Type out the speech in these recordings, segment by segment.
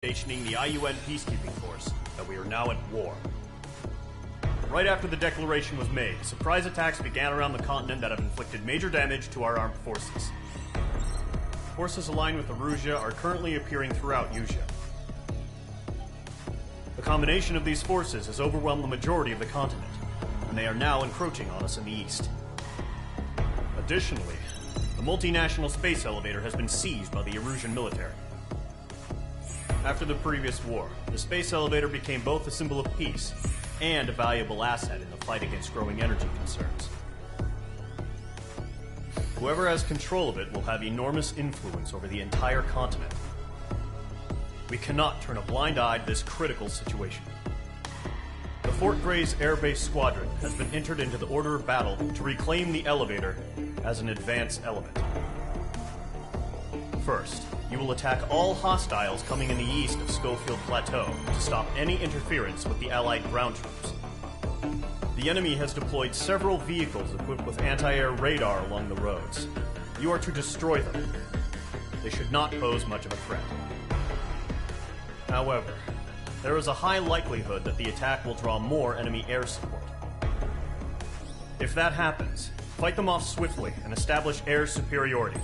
stationing the IUN peacekeeping force that we are now at war. Right after the declaration was made, surprise attacks began around the continent that have inflicted major damage to our armed forces. Forces aligned with Erusea are currently appearing throughout Usea. The combination of these forces has overwhelmed the majority of the continent, and they are now encroaching on us in the east. Additionally, the multinational space elevator has been seized by the Erusian military. After the previous war, the space elevator became both a symbol of peace and a valuable asset in the fight against growing energy concerns. Whoever has control of it will have enormous influence over the entire continent. We cannot turn a blind eye to this critical situation. The Fort Gray's Air Base Squadron has been entered into the order of battle to reclaim the elevator as an advance element. First, you will attack all hostiles coming in the east of Schofield Plateau to stop any interference with the Allied ground troops. The enemy has deployed several vehicles equipped with anti-air radar along the roads. You are to destroy them. They should not pose much of a threat. However, there is a high likelihood that the attack will draw more enemy air support. If that happens, fight them off swiftly and establish air superiority.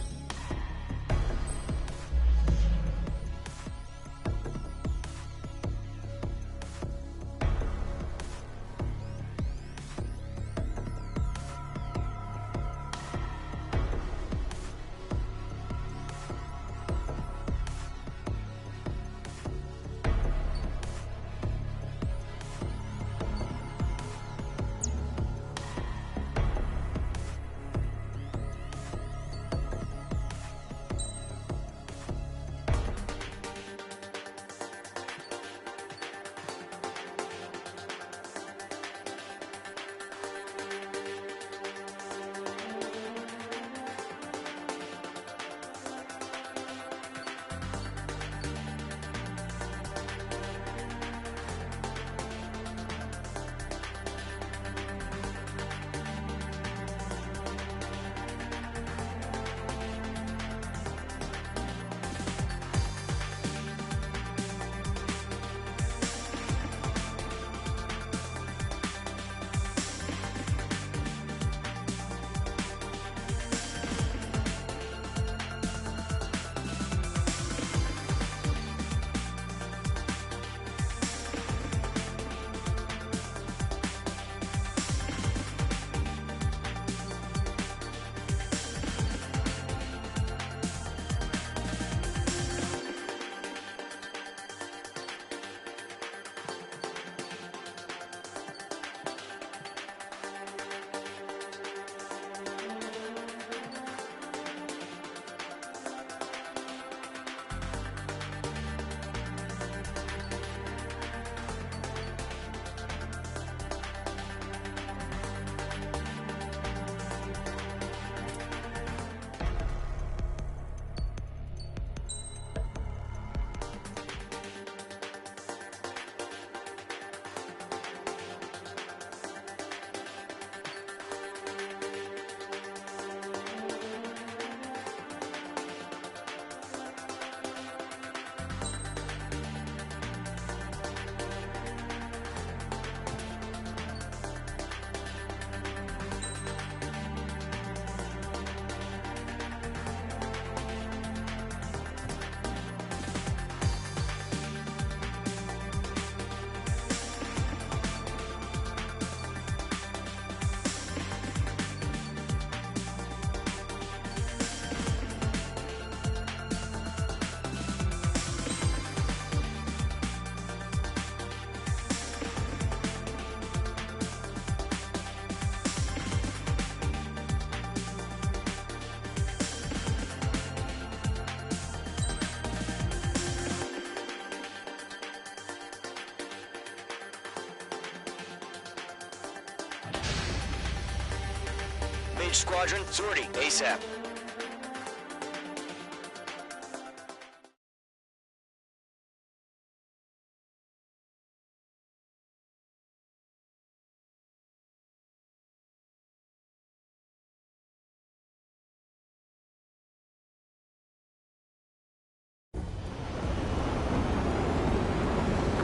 Mage Squadron, sortie, ASAP.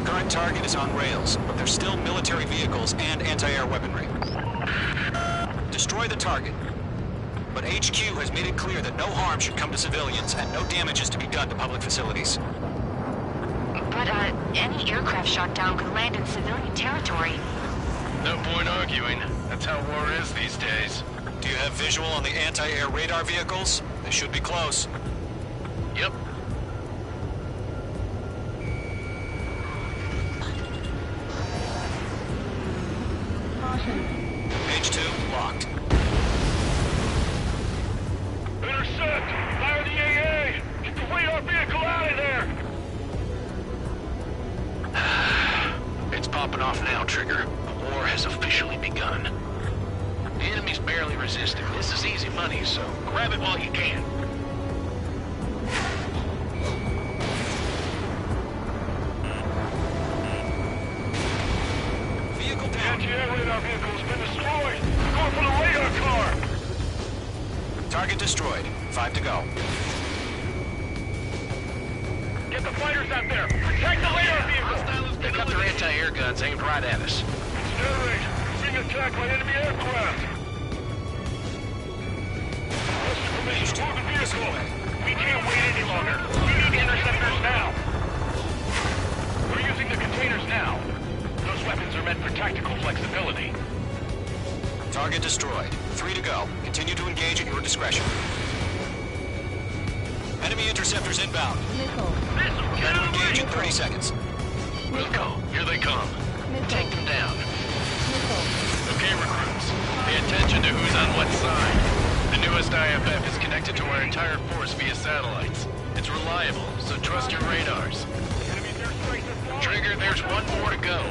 current target is on rails, but there's still military vehicles and anti-air weaponry. Destroy the target. But HQ has made it clear that no harm should come to civilians and no damage is to be done to public facilities. But, any aircraft shot down could land in civilian territory. No point arguing. That's how war is these days. Do you have visual on the anti-air radar vehicles? They should be close. Yep. Page 2, locked. Intercept! Fire the AA! Get the radar vehicle out of there! It's popping off now, Trigger. The war has officially begun. The enemy's barely resisting. This is easy money, so grab it while you can. Vehicle down. Anti-air radar vehicle has been destroyed! Going for the radar car! Target destroyed. 5 to go. Get the fighters out there! Protect the radar vehicle! They got their anti-air guns aimed right at us. Narrate! Being attacked by enemy aircraft! Request permission to move the vehicle! We can't wait any longer! We need interceptors now! We're using the containers now. Those weapons are meant for tactical flexibility. Target destroyed. 3 to go. Continue to engage at your discretion. Enemy interceptors inbound. Try to engage in 30 seconds. Wilco, here they come. Take them down. Okay, recruits. Pay attention to who's on what side. The newest IFF is connected to our entire force via satellites. It's reliable, so trust your radars. Trigger, there's one more to go.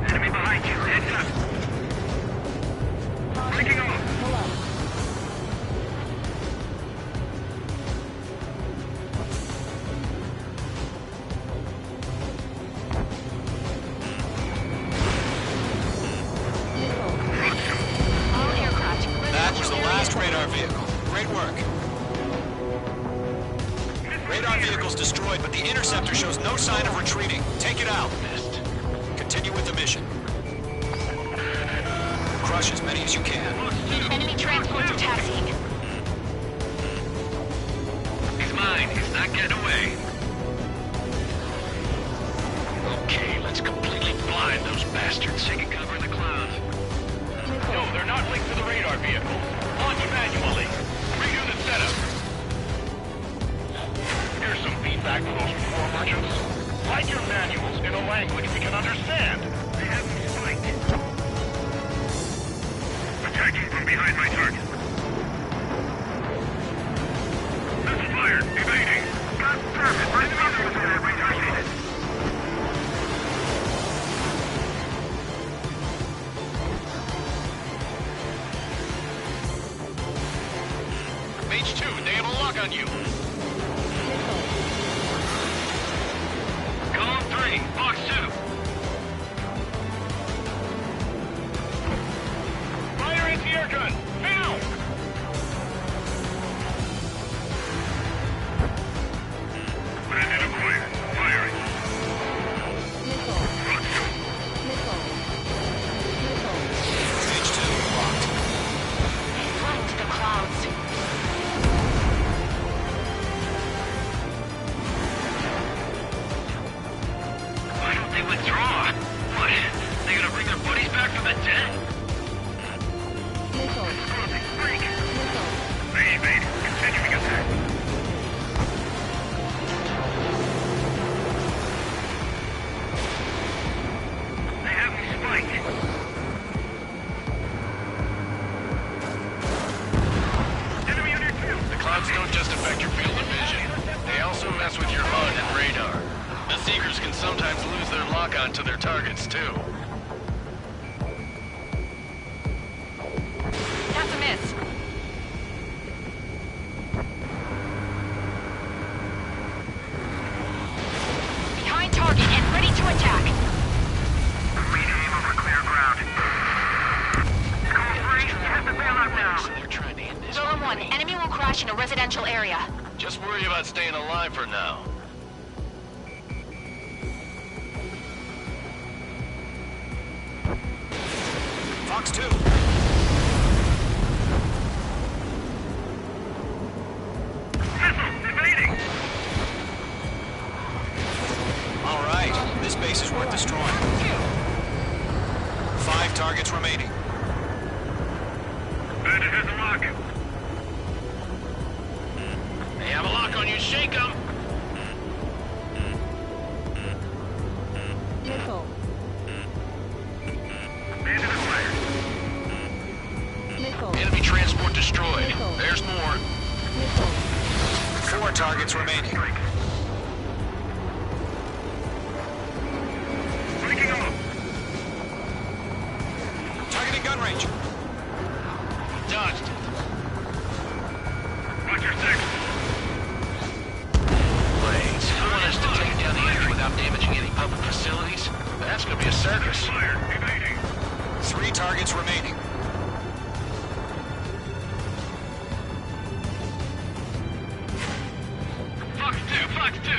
Enemy behind you. Heads up. Breaking off. All aircraft, That was the last radar vehicle. Great work. Radar vehicle's destroyed, but the interceptor shows no sign of retreating. Take it out. Continue with the mission. Crush as many as you can. enemy transports are taxiing. He's mine. He's not getting away. Okay, let's completely blind those bastards. Taking cover in the clouds. No, they're not linked to the radar vehicle. Launch manually. Redo the setup. Here's some feedback for those war merchants. Write your manuals in a language we can understand. They have me spiked. Attacking from behind my target. Missile fired. Evading. Got target. My missile was targeted. Mage 2, they have a lock on you. Column 3, box 2. Fire anti-air gun, now! Bandit acquired, firing. Stage 2 locked. Flying to the clouds. Why don't they withdraw? What? They gonna bring their buddies back from the dead? Break! They evade. Continuing attack. They have me spiked. Enemy under two. The clouds don't just affect your field of vision. They also mess with your HUD and radar. The Seekers can sometimes lose their lock-on to their targets, too. That's a miss. Behind target and ready to attack. Rename over clear ground. Score 3, hit the bailout now. So they're trying to end this. Zone 1, enemy will crash in a residential area. Just worry about staying alive for now. Fox 2. Invading! All right, this base is worth destroying. 5 targets remaining. Bandit has a lock. They have a lock on you. Shake them. Missile. Bandit acquired. Missile. Enemy transport destroyed. Missile. There's more. Missile. 4 targets remaining. Breaking off. Targeting gun range. Dodged it. Watch your six. Blades, you want us to take down the enemy without damaging any public facilities? That's gonna be a circus. Fire. Evading. 3 targets remaining. Fox 2, Fox 2.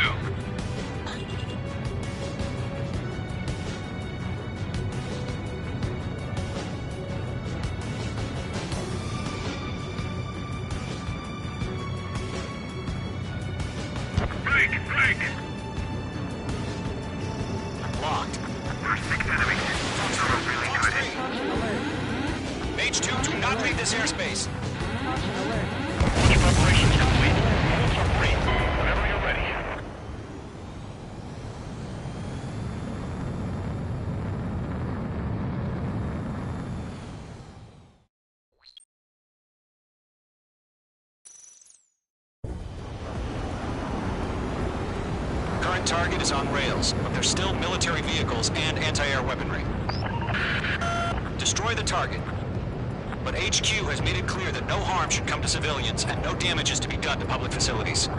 Break! Locked. There's 6 enemies. Fox 3. Mage 2, do not leave this airspace. Caution alert. Launch preparations complete. Ultra free. Whenever you're ready. Current target is on rails, but there's still military vehicles and anti-air weaponry. Destroy the target. But HQ has made it clear that no harm should come to civilians and no damage is to be done to public facilities.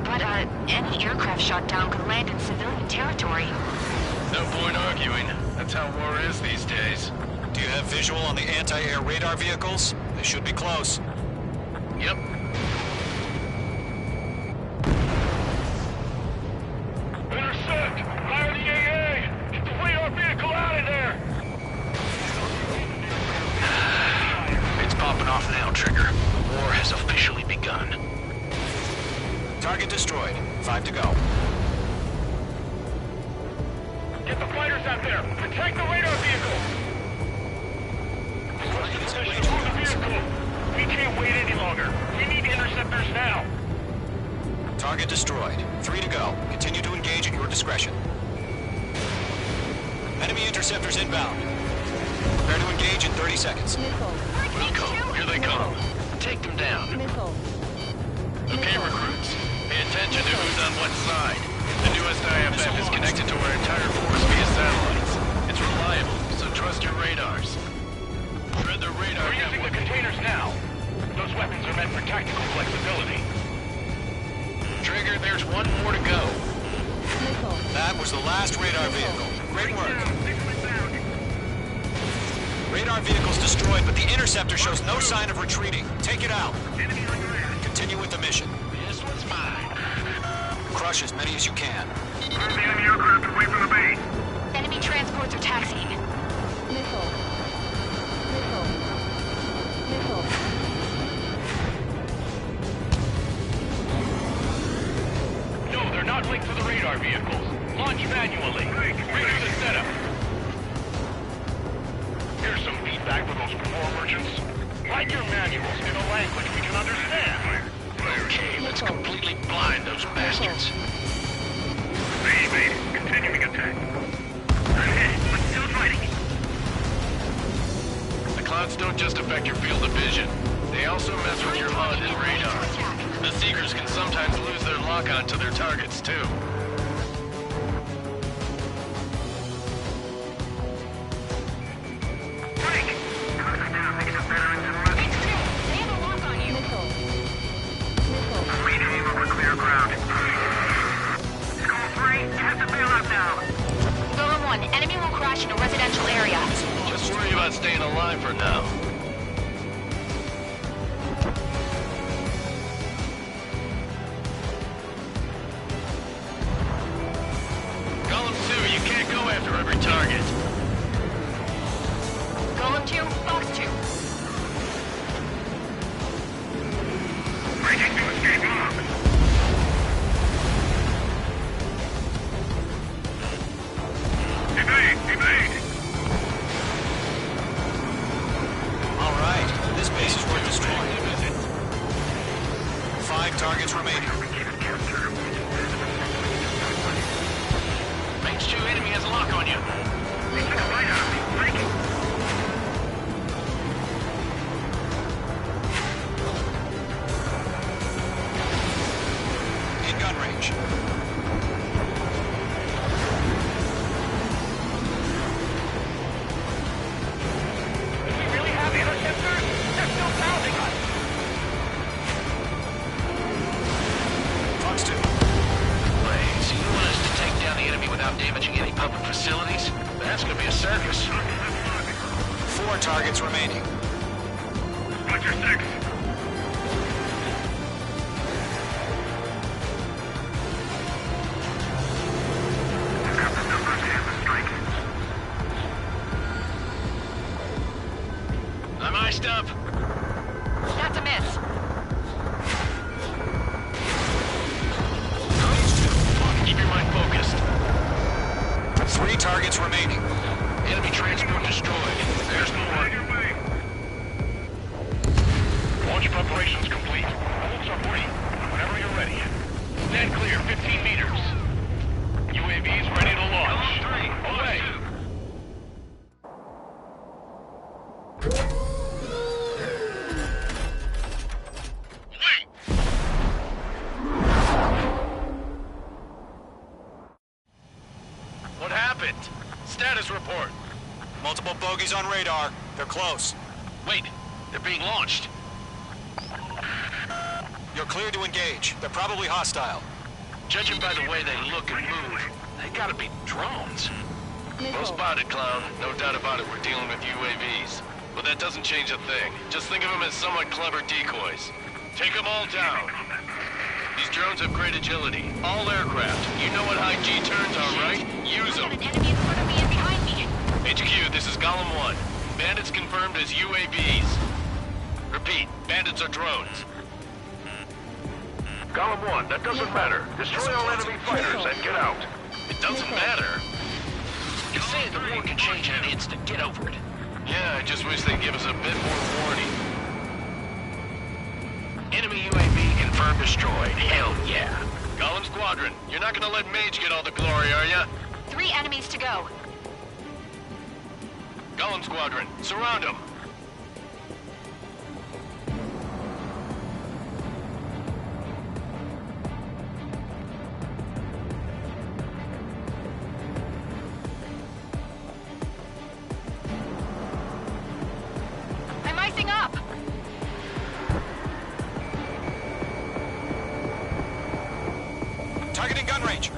But, any aircraft shot down could land in civilian territory. No point arguing. That's how war is these days. Do you have visual on the anti-air radar vehicles? They should be close. Yep. Intercept! Fire the AA! Get the radar vehicle out of there! It's popping off now, Trigger. The war has officially begun. Target destroyed. 5 to go. Get the fighters out there! Protect the radar vehicle! Move the vehicle! We can't wait any longer. We need interceptors now. Target destroyed. 3 to go. Continue to engage at your discretion. Enemy interceptors inbound. Prepare to engage in 30 seconds. Missile. Wilco, here they come. Take them down. Missile. Okay, recruits. Pay attention to who's on what side. The newest IFF is connected to our entire force via satellites. It's reliable, so trust your radars. Tread the radar. We're using the containers now. Those weapons are meant for tactical flexibility. Trigger, there's one more to go. Missile. That was the last radar vehicle. Great work. Radar vehicle's destroyed, but the interceptor shows no sign of retreating. Take it out. Continue with the mission. This one's mine. Crush as many as you can. Move the enemy aircraft away from the base. Enemy transports are taxiing. Missile. Missile. Missile. No, they're not linked to the radar vehicles. Launch manually. Redo the setup. Here's some feedback for those core merchants. Write your manuals in a language we can understand. Okay, let's completely blind those bastards. Continuing attack. I'm hit, but still fighting. The clouds don't just affect your field of vision. They also mess with your HUD and radar. The Seekers can sometimes lose their lock-on to their targets, too. Enemy will crash in a residential area. Just worry about staying alive for now. targets remaining. Range 2 enemy has a lock on you. In gun range. Do we really have interceptors? They're still pounding us. Fox 2. Wait, so you want us to take down the enemy without damaging any public facilities? That's gonna be a circus. 4 targets remaining. Roger 6. I'm iced up. That's a miss. Keep your mind focused. 3 targets remaining. Enemy transport destroyed. There's more. Launch preparations complete. Bolts are free. Whenever you're ready. Stand clear, 15 meters. UAVs ready to launch. Away. Wait! What happened? Status report. Multiple bogeys on radar. They're close. Wait, they're being launched. You're cleared to engage. They're probably hostile. Judging by the way they look and move, they gotta be drones. Well Missile. spotted, Cloud. No doubt about it, we're dealing with UAVs. But that doesn't change a thing. Just think of them as somewhat clever decoys. Take them all down. These drones have great agility. All aircraft. You know what high G turns are, right? Use I have them. an enemy in front of me and behind me. HQ, this is Golem 1. Bandits confirmed as UAVs. Repeat, bandits are drones. Golem 1, that doesn't matter. Destroy all enemy fighters and get out. It doesn't matter. You say the war can change in an instant. Get over it. Yeah, I just wish they'd give us a bit more warning. Enemy UAV confirmed destroyed. Hell yeah. Golem Squadron, you're not gonna let Mage get all the glory, are ya? 3 enemies to go. Golem Squadron, surround them. I'm icing up. Targeting gun range.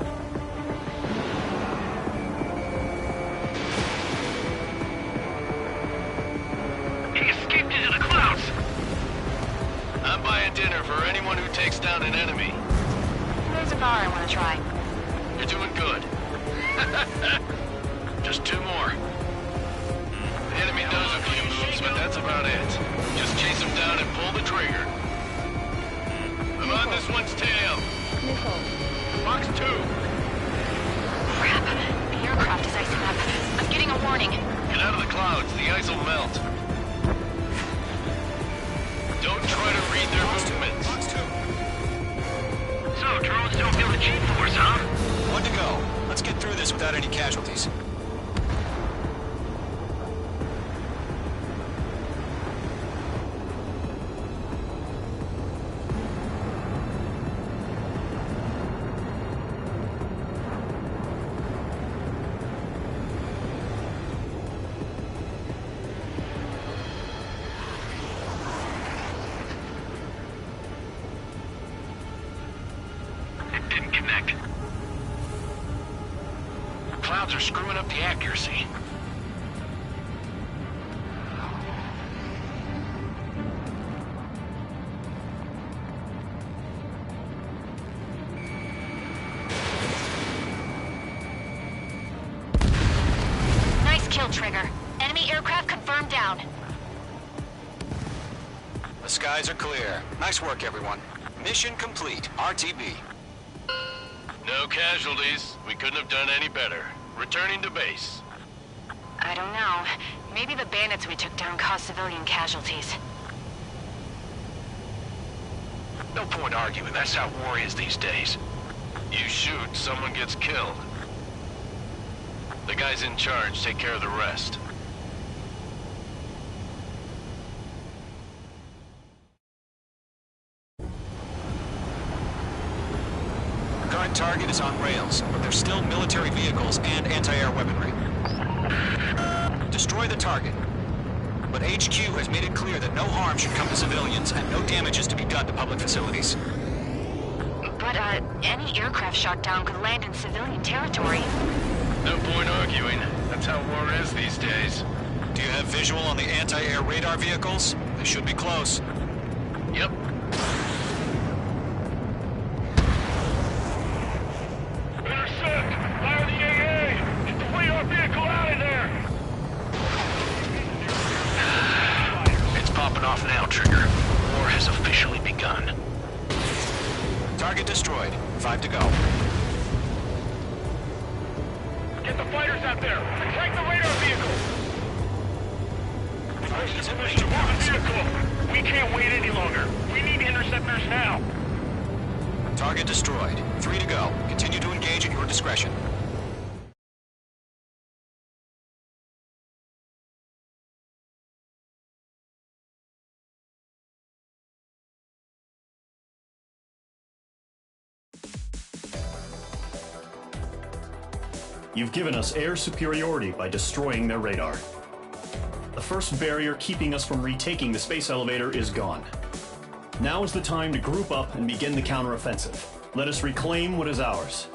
He escaped into the clouds. I'm buying dinner for anyone who takes down an enemy. There's a bar I want to try. You're doing good. Just 2 more. The enemy knows a few moves, but that's about it. Just chase him down and pull the trigger. I'm on this one's tail. Missile. Fox 2. Crap. The aircraft is icing up. I'm getting a warning. Get out of the clouds. The ice will melt. Don't try to read their movements. Fox 2. So, drones don't feel the G-force, huh? 1 to go. Let's get through this without any casualties. It didn't connect. Clouds are screwing up the accuracy. Nice kill, Trigger. Enemy aircraft confirmed down. The skies are clear. Nice work, everyone. Mission complete. RTB. No casualties. We couldn't have done any better. Returning to base. I don't know. Maybe the bandits we took down caused civilian casualties. No point arguing, that's how war is these days. You shoot, someone gets killed. The guys in charge take care of the rest. Current target is on rails, but there's still military vehicles and anti-air weaponry. Destroy the target. But HQ has made it clear that no harm should come to civilians and no damage is to be done to public facilities. But, any aircraft shot down could land in civilian territory. No point arguing. That's how war is these days. Do you have visual on the anti-air radar vehicles? They should be close. Yep. Intercept! Fire the AA! Get the radar vehicle out of there! It's popping off now, Trigger. War has officially begun. Target destroyed. 5 to go. Get the fighters out there! Protect the radar vehicle! We can't wait any longer. We need interceptors now. Target destroyed. 3 to go. Continue to engage at your discretion. You've given us air superiority by destroying their radar. The first barrier keeping us from retaking the space elevator is gone. Now is the time to group up and begin the counteroffensive. Let us reclaim what is ours.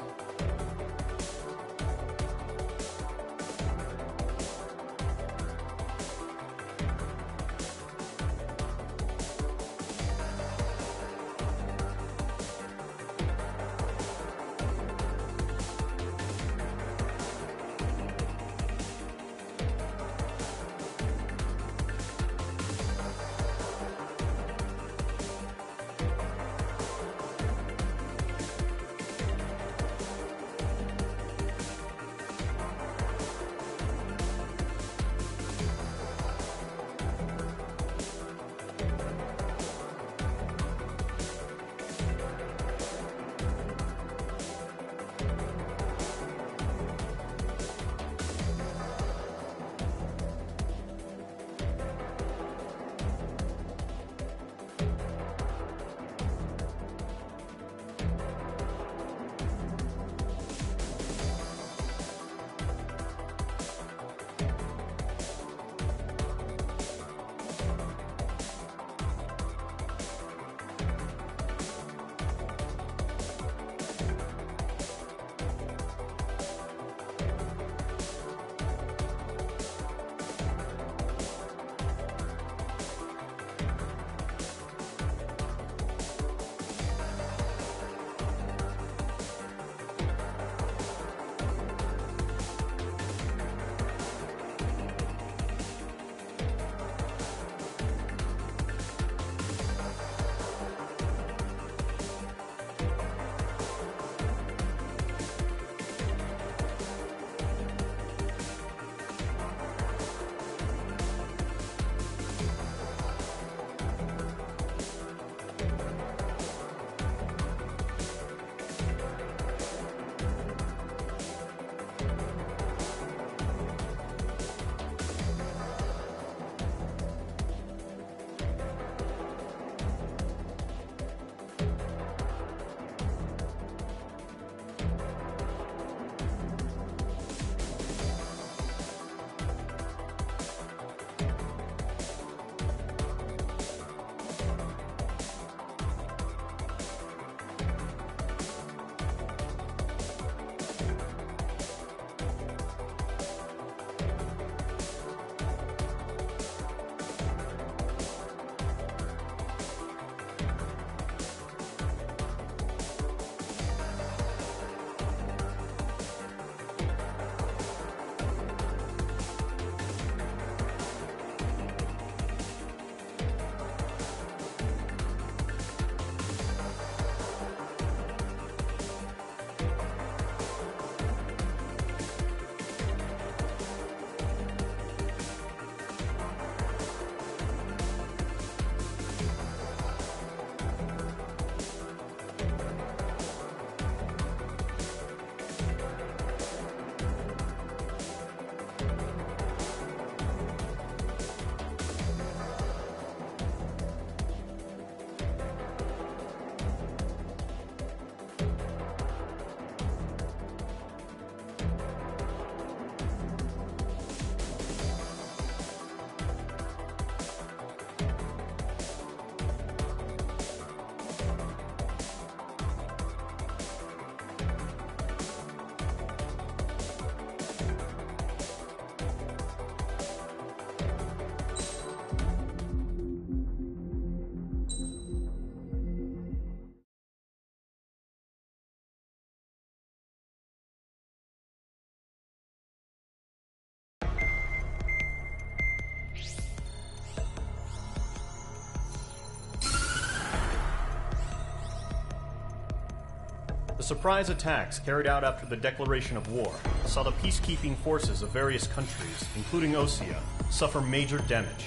The surprise attacks carried out after the declaration of war saw the peacekeeping forces of various countries, including Osea, suffer major damage.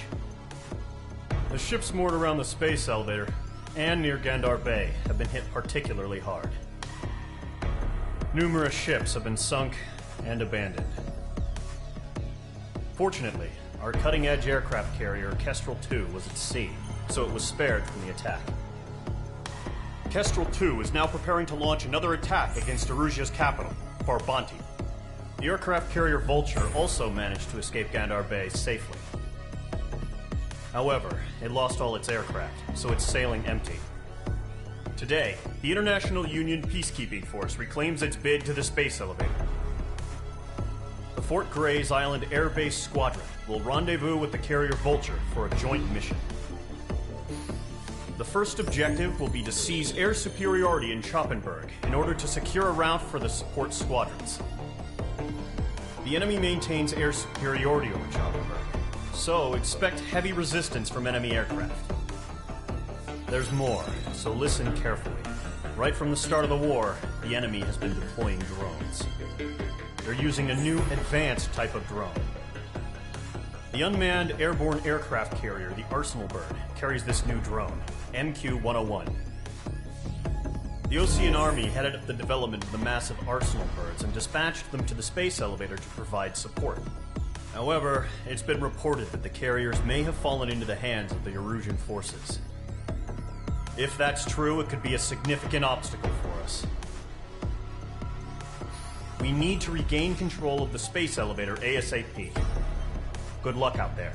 The ships moored around the space elevator and near Gandar Bay have been hit particularly hard. Numerous ships have been sunk and abandoned. Fortunately, our cutting-edge aircraft carrier Kestrel II was at sea, so it was spared from the attack. Kestrel II is now preparing to launch another attack against Erusia's capital, Farbanti. The aircraft carrier Vulture also managed to escape Gandar Bay safely. However, it lost all its aircraft, so it's sailing empty. Today, the International Union Peacekeeping Force reclaims its bid to the space elevator. The Fort Grays Island Air Base Squadron will rendezvous with the carrier Vulture for a joint mission. The first objective will be to seize air superiority in Choppenberg in order to secure a route for the support squadrons. The enemy maintains air superiority over Choppenberg, so expect heavy resistance from enemy aircraft. There's more, so listen carefully. Right from the start of the war, the enemy has been deploying drones. They're using a new advanced type of drone. The unmanned airborne aircraft carrier, the Arsenal Bird, carries this new drone, MQ-101. The Osean Army headed up the development of the massive Arsenal Birds and dispatched them to the space elevator to provide support. However, it's been reported that the carriers may have fallen into the hands of the Erusian forces. If that's true, it could be a significant obstacle for us. We need to regain control of the space elevator ASAP. Good luck out there.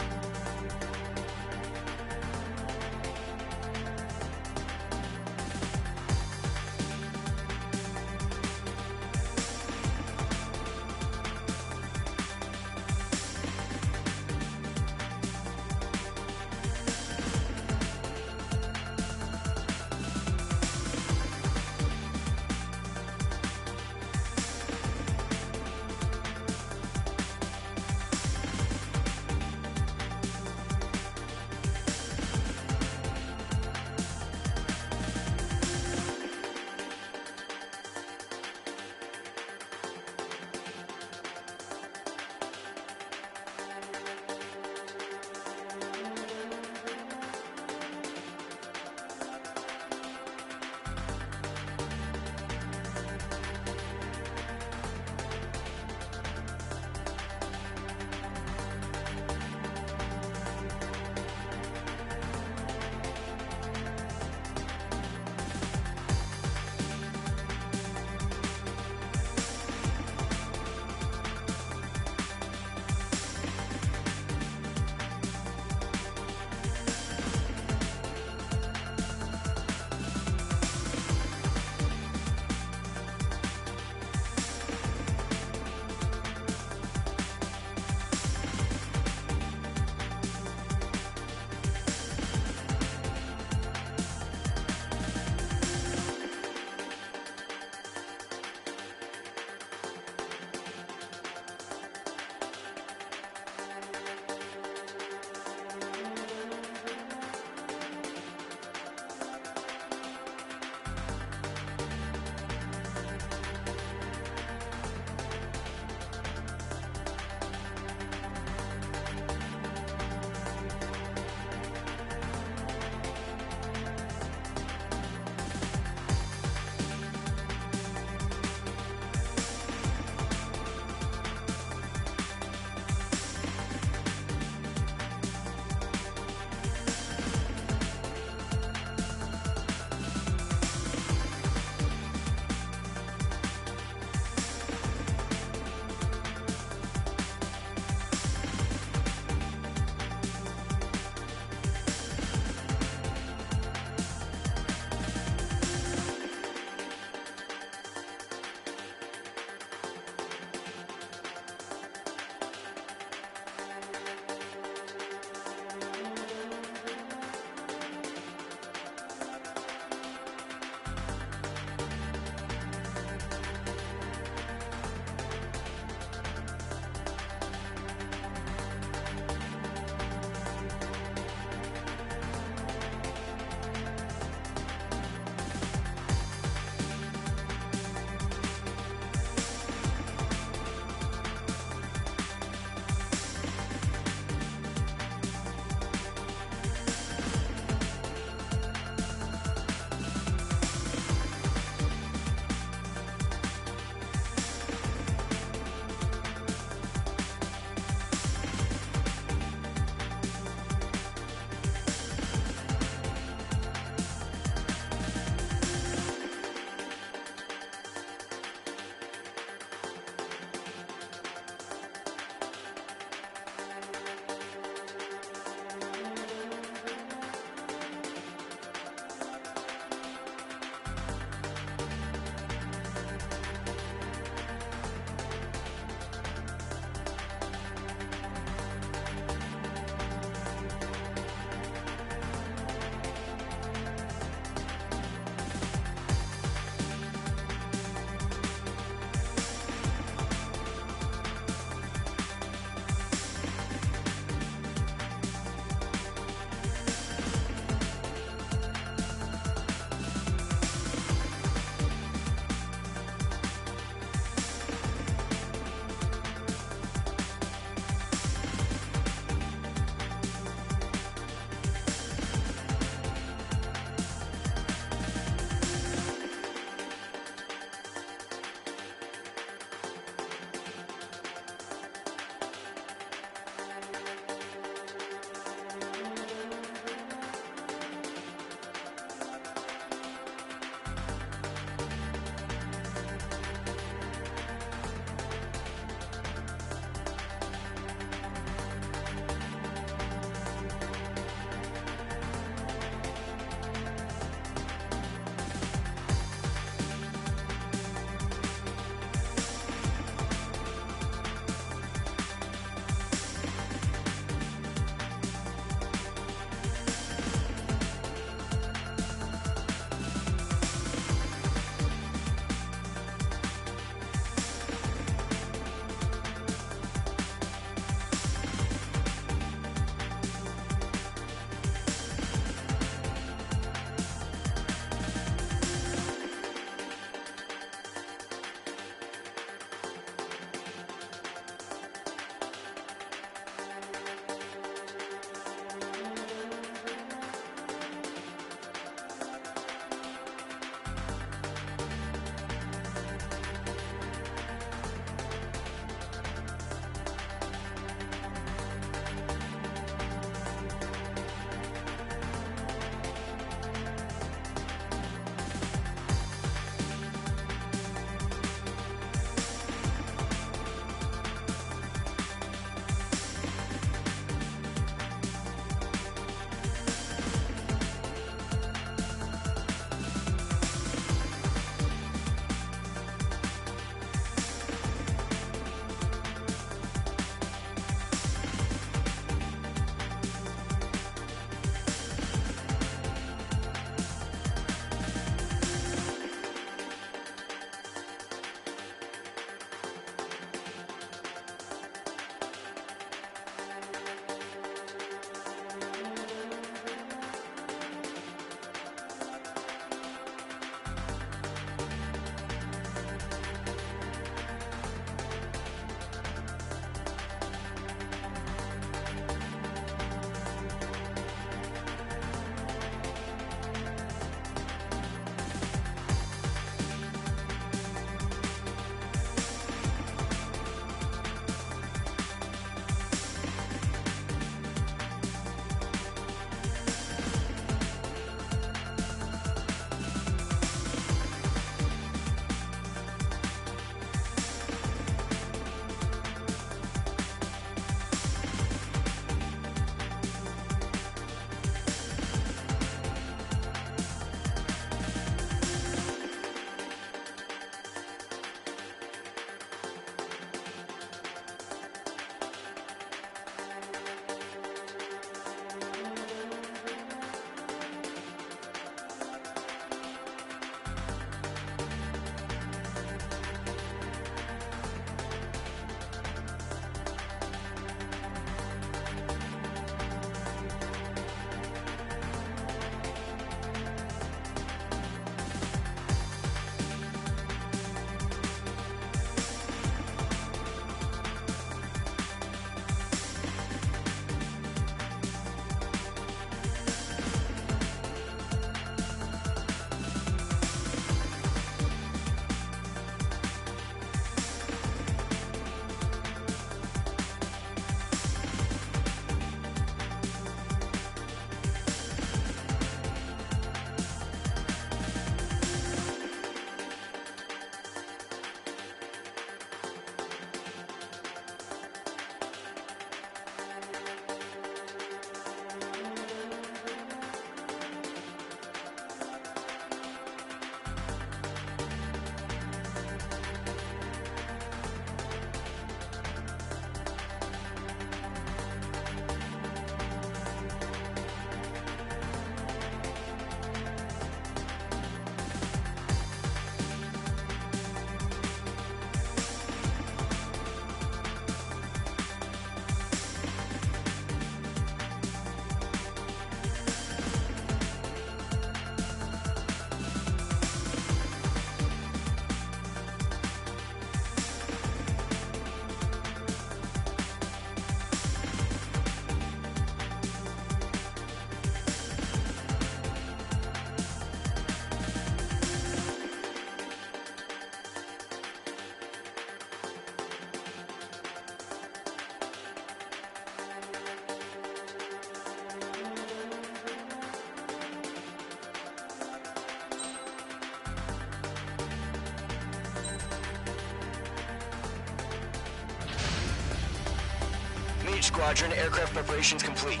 Squadron, aircraft preparations complete.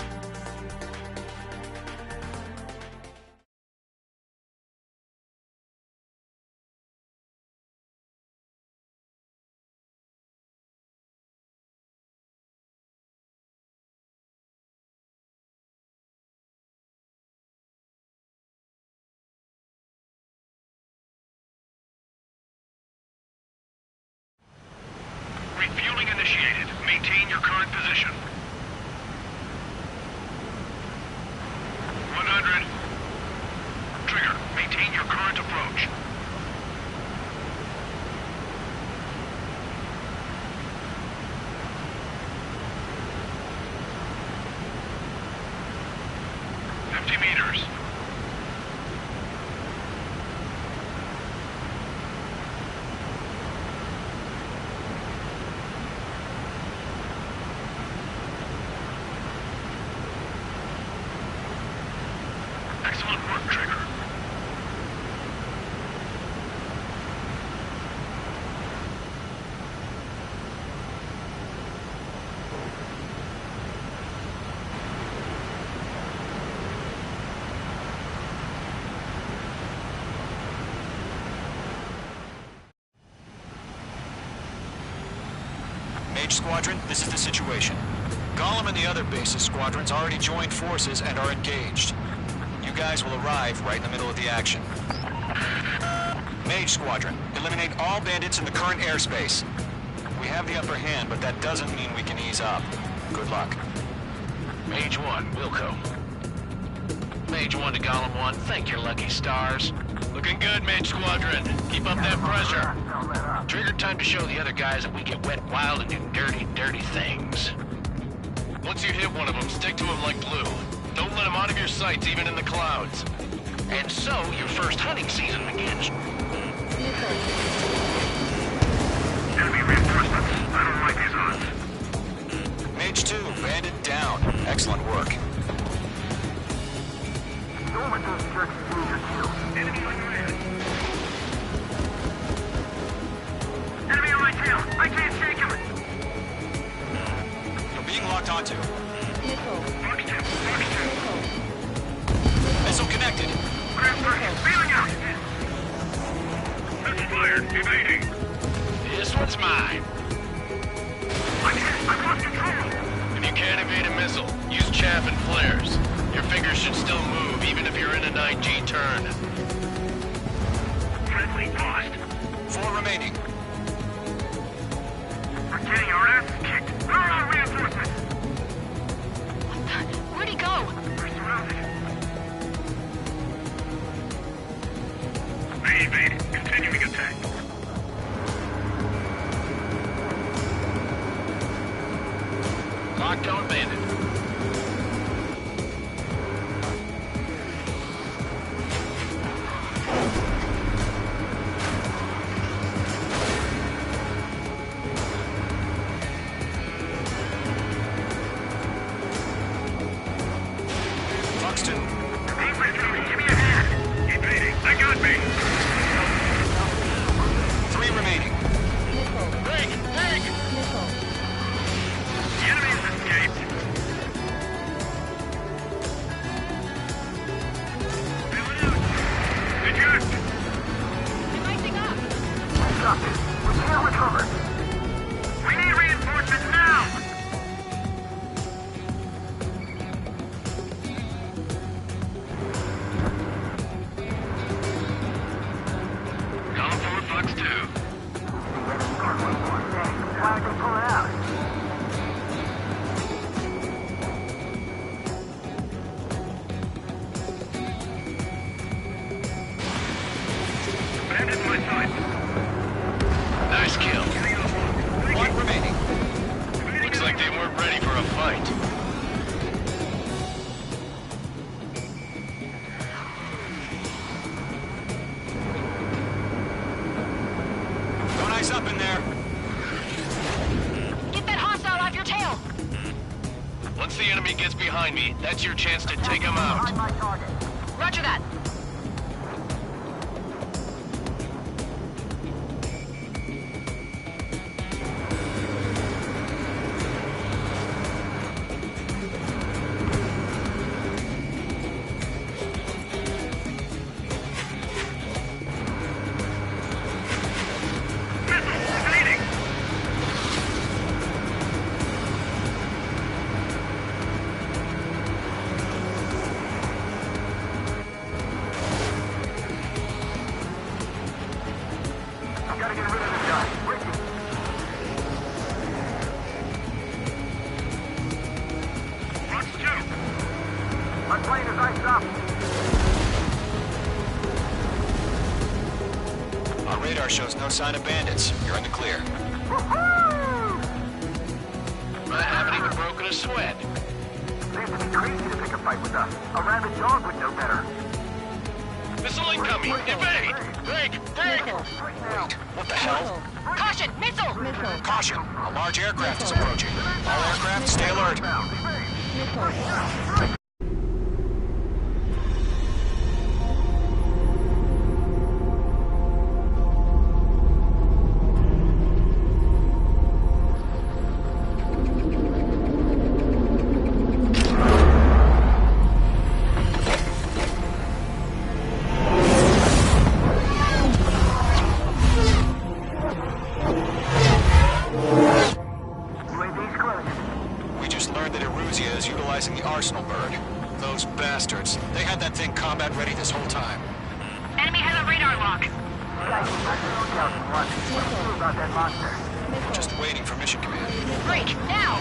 Refueling initiated. Maintain your current position. 100. Trigger, maintain your current approach. Meters. Excellent work, Trigger. Mage Squadron, this is the situation. Gollum and the other bases squadrons already joined forces and are engaged. You guys will arrive right in the middle of the action. Mage Squadron, eliminate all bandits in the current airspace. We have the upper hand, but that doesn't mean we can ease up. Good luck. Mage 1, Wilco. Mage 1 to Gollum 1, thank your lucky stars. Looking good, Mage Squadron. Keep up that pressure. Trigger time to show the other guys that we get wet wild and do dirty, dirty things. Once you hit one of them, stick to him like glue. Don't let him out of your sights, even in the clouds. And so, your first hunting season begins. Enemy reinforcements. I don't like these odds. Mage 2, bandit down. Excellent work. Enemy on your head. Enemy on my tail. I can't shake him. You're being locked onto. Missile. Fox 2, Fox 2. Missile connected. Craft target, feeling out. Missile fired, evading. This one's mine. I can't, I've lost control. If you can't evade a missile, use chaff and flares. Your fingers should still move, even if you're in a 9G turn. Friendly lost. 4 remaining. We're getting our asses kicked. Throw out reinforcements. Where'd he go? We're surrounded. They evaded. Continuing attack. Lockdown bandit. Fox 2. Give me a hand. Evading. They got me. 3 remaining. Missile. Dig! Dig! Missile. The enemy's escaped. Feeling out. Eject. Rising up. We can't recover. We need reinforcements now. Column 4, Fox 2. Why did they pull it out? Bandit in my sight. Nice kill. 1 remaining. Looks like they weren't ready for a fight. Don't ice up in there. Get that hostile off your tail. Once the enemy gets behind me, that's your chance to take him out. Roger that. My plane is iced up. Our radar shows no sign of bandits. You're in the clear. I haven't even broken a sweat. They have to be crazy to pick a fight with us. A rabid dog would know better. Missile incoming! Evade! Break! Break! Missile. What the hell? Caution! Missile! Missile. Caution! A large aircraft is approaching. All aircraft, stay alert. Missile. We just learned that Eruzia is utilizing the Arsenal bird. Those bastards. They had that thing combat ready this whole time. Enemy has a radar lock. About that monster. Just waiting for mission command. Break! Now!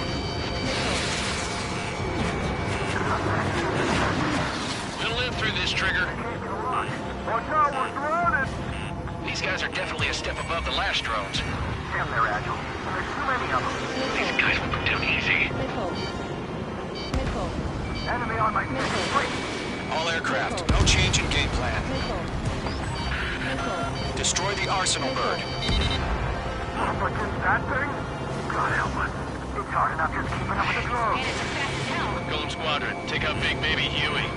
We'll live through this, Trigger. Watch out, we're surrounded. These guys are definitely a step above the last drones. Damn, they're agile. There's too many of them. These guys will go down easy. Missile. Missile. Enemy on my six. All aircraft, no change in game plan. Missile. Missile. Destroy the Arsenal bird. But this that thing? God help us. It's hard enough just keeping up with the drones. Bandits are fast as hell. Golem Squadron, take out Big Baby Huey.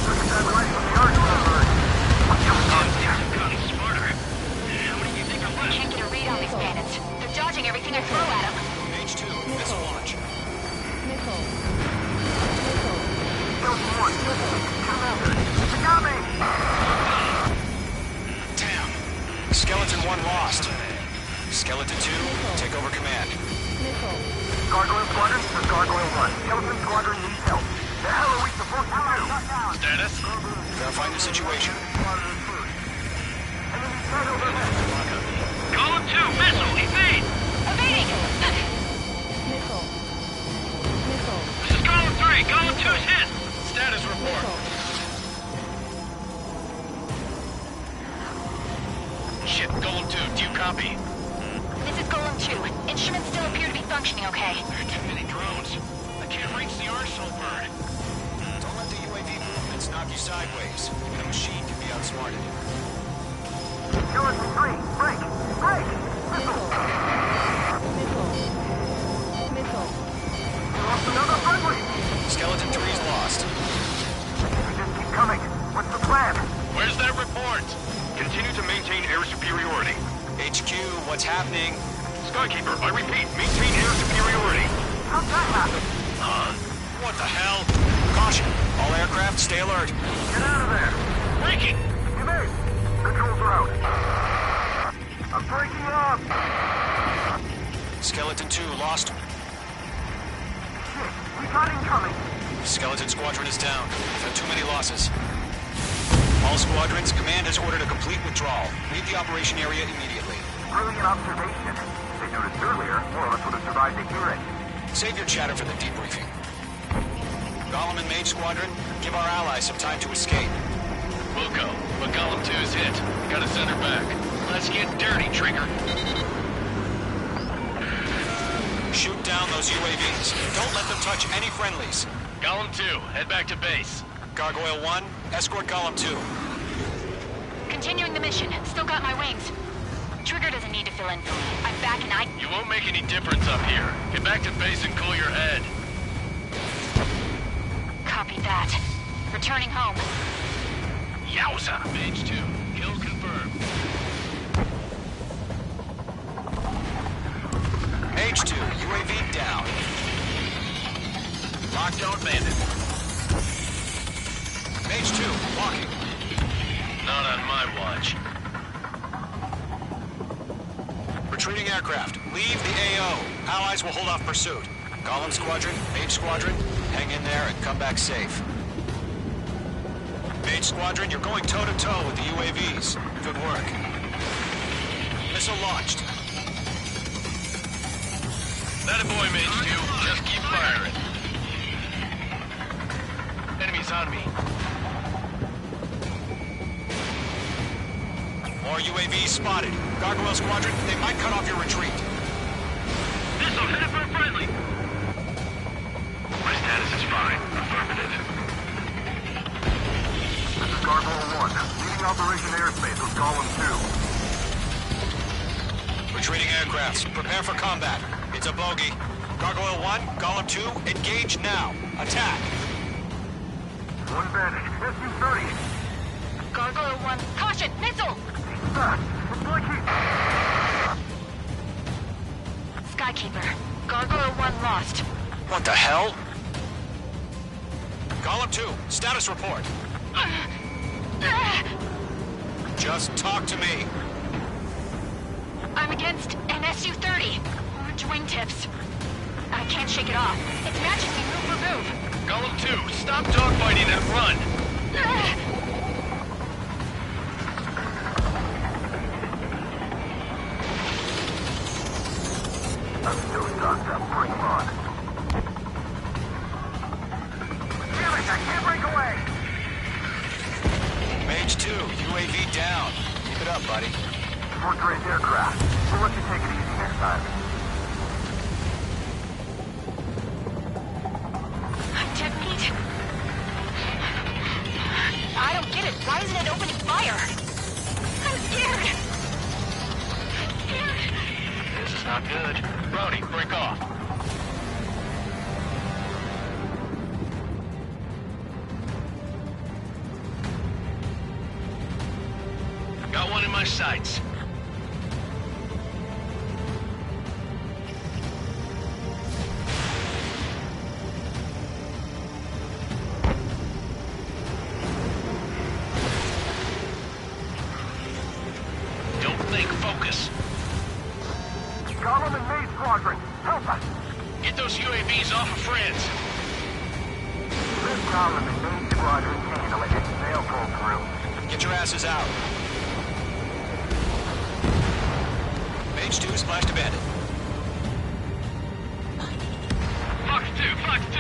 Look at that light from the Arsenal bird. Gotten smarter. How many do you think are left? Can't get a read on these bandits. They're dodging everything I throw at them. H2, missile launch. Missile. Missile. Killed one. They got me. Damn. Skeleton 1 lost. Skeleton 2, take over command. Missile. Gargoyle Squadron, this is Gargoyle 1. Skeleton Squadron needs help. The hell are we supposed to do? Status? Verifying the situation. Enemy threat overhead. Column 2, missile, evade! Evading! Missile. Missile. This is Column 3, Column 2's hit! Status report. Missile. Shit, Golem 2, do you copy? This is Golem 2. Instruments still appear to be functioning okay. There are too many drones. I can't reach the Arsenal bird. Don't let the UAV movements knock you sideways. Even a machine can be outsmarted. Skeleton 3, break! Break! Missile. Missile. Missile. We lost another friendly! Skeleton 3's lost. We just keep coming. What's the plan? Where's that report? Continue to maintain air superiority. HQ, what's happening? Skykeeper, I repeat, maintain air superiority. How'd that happen? What the hell? Caution. All aircraft, stay alert. Get out of there! Breaking! Evade! Controls are out. I'm breaking up! Skeleton 2 lost. Shit, we got incoming! Skeleton Squadron is down. We've had too many losses. All squadrons, command has ordered a complete withdrawal. Leave the operation area immediately. Brilliant observation. If they noticed earlier, more of us would have survived to hear it. Save your chatter for the debriefing. Golem and Mage Squadron, give our allies some time to escape. We'll go, but Golem 2's hit. Gotta send her back. Let's get dirty, Trigger. Shoot down those UAVs. Don't let them touch any friendlies. Golem 2, head back to base. Gargoyle 1, escort Golem 2. Continuing the mission. Still got my wings. Trigger doesn't need to fill in for me. I'm back and I... You won't make any difference up here. Get back to base and cool your head. Copy that. Returning home. Yowza! Mage 2, kill confirmed. H2, UAV down. Lockdown bandit. Mage 2, walking. Not on my watch. Retreating aircraft, leave the AO. Allies will hold off pursuit. Golem Squadron, Mage Squadron, hang in there and come back safe. Mage Squadron, you're going toe-to-toe with the UAVs. Good work. Missile launched. That a boy, Mage 2. Just keep firing. UAVs spotted. Gargoyle Squadron, they might cut off your retreat. Missile headed for a friendly. My status is fine. Affirmative. This is Gargoyle 1. Leading Operation Airspace with Golem 2. Retreating aircrafts, prepare for combat. It's a bogey. Gargoyle 1, Golem 2, engage now. Attack. One Vantage. SU-30. Gargoyle 1, caution! Missile! Fast. It's like he... Skykeeper, Gargoyle 1 lost. What the hell? Golem 2, status report. Just talk to me. I'm against an Su-30. Orange wingtips. I can't shake it off. It's matching me move for move. Golem 2, stop dogfighting and run. I'm still stocked up. Bring him on. Damn it! I can't break away! Mage 2, UAV down. Keep it up, buddy. Fourth-grade aircraft. We'll let you take it easy next time. Tech meat. I don't get it. Why isn't it opening fire? I'm scared. This is not good. Brody, break off. Got one in my sights. Don't think, focus. Golem and Maze Squadron, help us! Get those UAVs off of friends. This Golem and Maze Squadron can handle it if they'll pull through. Get your asses out. Mage 2 splashed abandoned. Fox 2, Fox 2.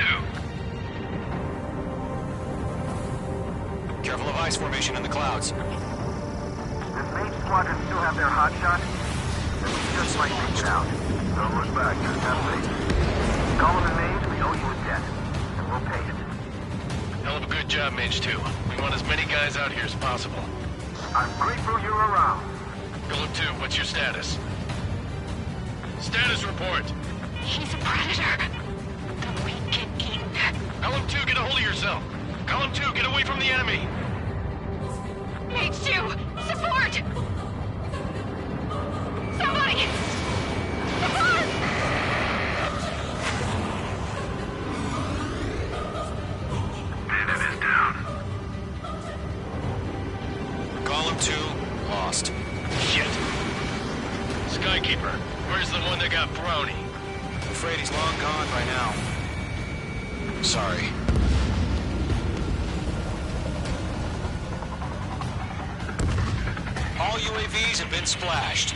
Careful of ice formation in the clouds. Does Maze Squadron still have their hotshot? Then we just might take it out. Don't look back, just have faith. Golem and Maze, we owe you a debt. And we'll pay it. Hell of a good job, Mage 2. We want as many guys out here as possible. I'm grateful you're around. Golem 2, what's your status? Status report. He's a predator. The weak get eaten. Golem 2, get a hold of yourself. Golem 2, get away from the enemy. Mage 2, support! Somebody! Support! Bandit is down. Golem 2 lost. Shit. Skykeeper, where's the one that got Brownie? I'm afraid he's long gone by now. Sorry. All UAVs have been splashed.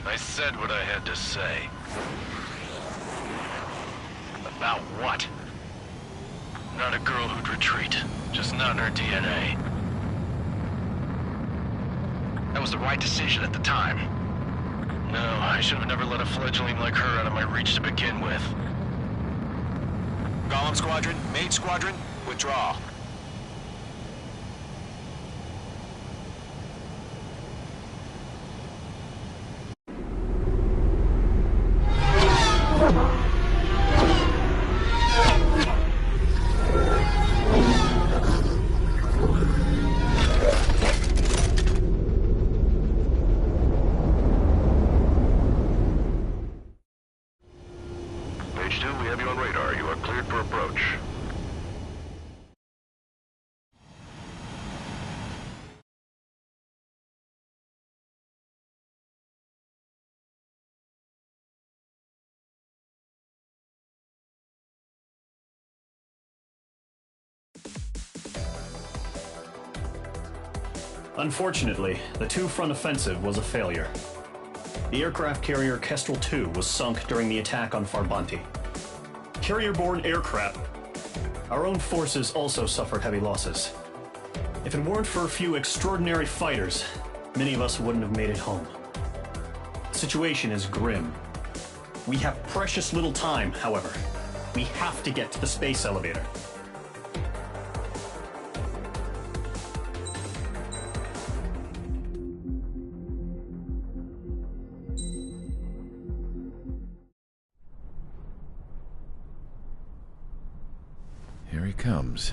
I said what I had to say. About what? Not a girl who'd retreat. Just not in her DNA. That was the right decision at the time. No, I should have never let a fledgling like her out of my reach to begin with. Golem Squadron, Mage Squadron, withdraw. Mage 2, we have you on radar. You are cleared for approach. Unfortunately, the two-front offensive was a failure. The aircraft carrier Kestrel II was sunk during the attack on Farbanti. Carrier-borne aircraft... Our own forces also suffered heavy losses. If it weren't for a few extraordinary fighters, many of us wouldn't have made it home. The situation is grim. We have precious little time, however. We have to get to the space elevator. Here he comes.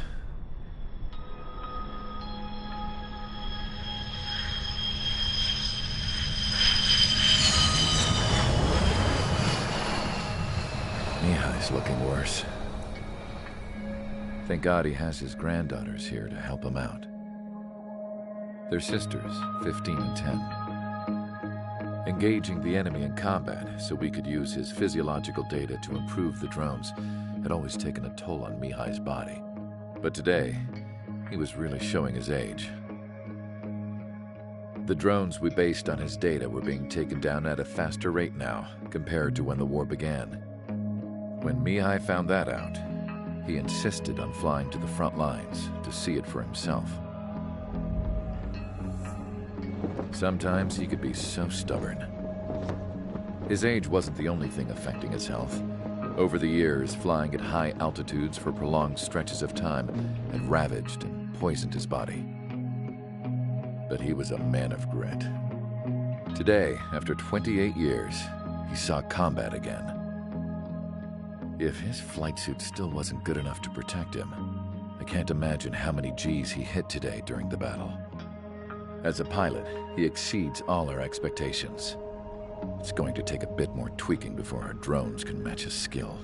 Mihai's looking worse. Thank God he has his granddaughters here to help him out. They're sisters, 15 and 10. Engaging the enemy in combat so we could use his physiological data to improve the drones had always taken a toll on Mihai's body. But today, he was really showing his age. The drones we based on his data were being taken down at a faster rate now compared to when the war began. When Mihai found that out, he insisted on flying to the front lines to see it for himself. Sometimes he could be so stubborn. His age wasn't the only thing affecting his health. Over the years, flying at high altitudes for prolonged stretches of time had ravaged and poisoned his body. But he was a man of grit. Today, after 28 years, he saw combat again. If his flight suit still wasn't good enough to protect him, I can't imagine how many G's he hit today during the battle. As a pilot, he exceeds all our expectations. It's going to take a bit more tweaking before our drones can match his skill.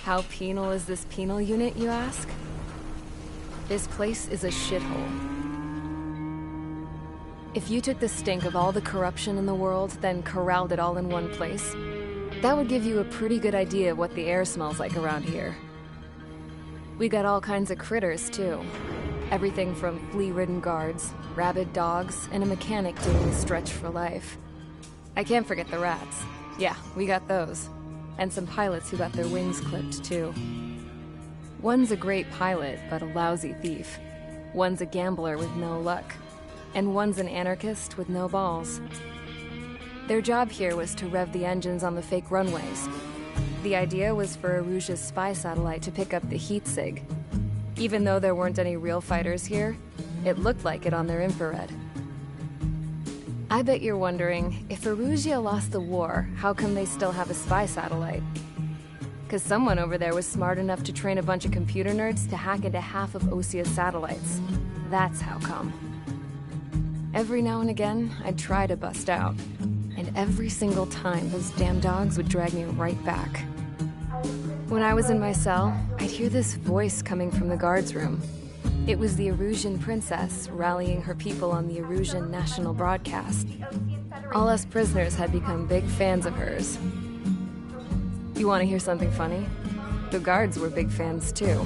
How penal is this penal unit, you ask? This place is a shithole. If you took the stink of all the corruption in the world, then corralled it all in one place, that would give you a pretty good idea of what the air smells like around here. We got all kinds of critters, too. Everything from flea-ridden guards, rabid dogs, and a mechanic doing the stretch for life. I can't forget the rats. Yeah, we got those. And some pilots who got their wings clipped, too. One's a great pilot, but a lousy thief. One's a gambler with no luck. And one's an anarchist with no balls. Their job here was to rev the engines on the fake runways. The idea was for Erusia's spy satellite to pick up the heat sig. Even though there weren't any real fighters here, it looked like it on their infrared. I bet you're wondering, if Erusia lost the war, how come they still have a spy satellite? 'Cause someone over there was smart enough to train a bunch of computer nerds to hack into half of Osia's satellites. That's how come. Every now and again, I'd try to bust out. And every single time, those damn dogs would drag me right back. When I was in my cell, I'd hear this voice coming from the guards room. It was the Erusian princess rallying her people on the Erusian national broadcast. All us prisoners had become big fans of hers. You want to hear something funny? The guards were big fans too.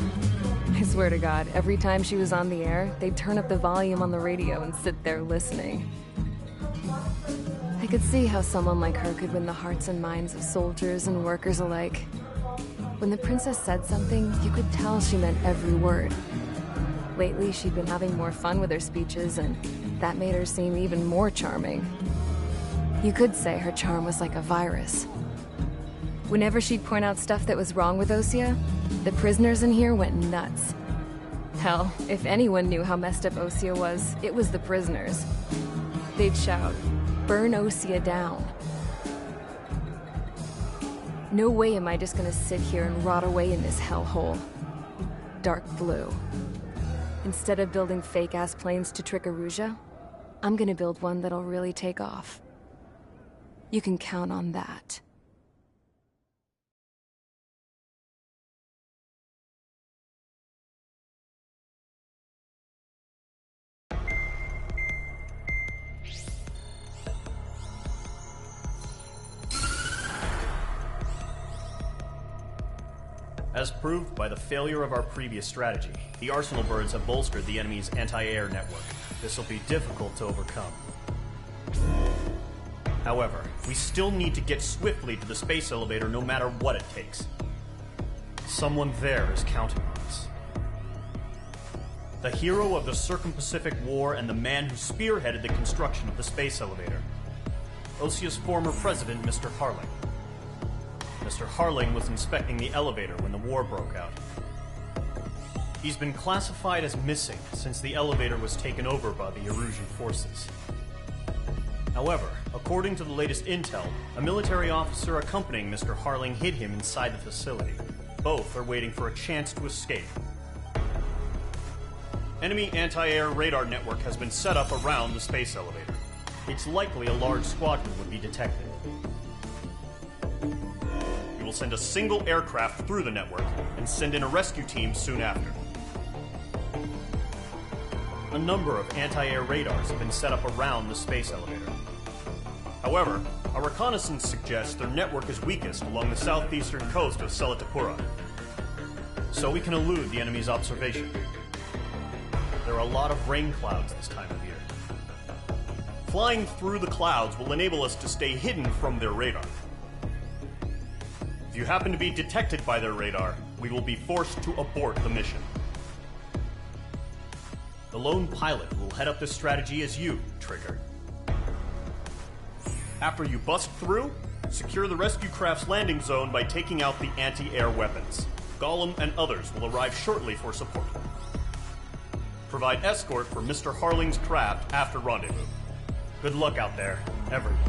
I swear to God, every time she was on the air, they'd turn up the volume on the radio and sit there listening. I could see how someone like her could win the hearts and minds of soldiers and workers alike. When the princess said something, you could tell she meant every word. Lately, she'd been having more fun with her speeches, and that made her seem even more charming. You could say her charm was like a virus. Whenever she'd point out stuff that was wrong with Osia, the prisoners in here went nuts. Hell, if anyone knew how messed up Osia was, it was the prisoners. They'd shout, "Burn Osia down." No way am I just gonna sit here and rot away in this hellhole. Dark blue. Instead of building fake-ass planes to trick Erusia, I'm gonna build one that'll really take off. You can count on that. As proved by the failure of our previous strategy, the Arsenal birds have bolstered the enemy's anti-air network. This will be difficult to overcome. However, we still need to get swiftly to the space elevator no matter what it takes. Someone there is counting on us. The hero of the Circum-Pacific War and the man who spearheaded the construction of the space elevator. Osia's former president, Mr. Harling. Mr. Harling was inspecting the elevator when the war broke out. He's been classified as missing since the elevator was taken over by the Erusian forces. However, according to the latest intel, a military officer accompanying Mr. Harling hid him inside the facility. Both are waiting for a chance to escape. Enemy anti-air radar network has been set up around the space elevator. It's likely a large squadron would be detected. We will send a single aircraft through the network and send in a rescue team soon after. A number of anti-air radars have been set up around the space elevator. However, our reconnaissance suggests their network is weakest along the southeastern coast of Selatapura, so we can elude the enemy's observation. There are a lot of rain clouds this time of year. Flying through the clouds will enable us to stay hidden from their radar. If you happen to be detected by their radar, we will be forced to abort the mission. The lone pilot who will head up this strategy is you, Trigger. After you bust through, secure the rescue craft's landing zone by taking out the anti-air weapons. Gollum and others will arrive shortly for support. Provide escort for Mr. Harling's craft after rendezvous. Good luck out there, everyone.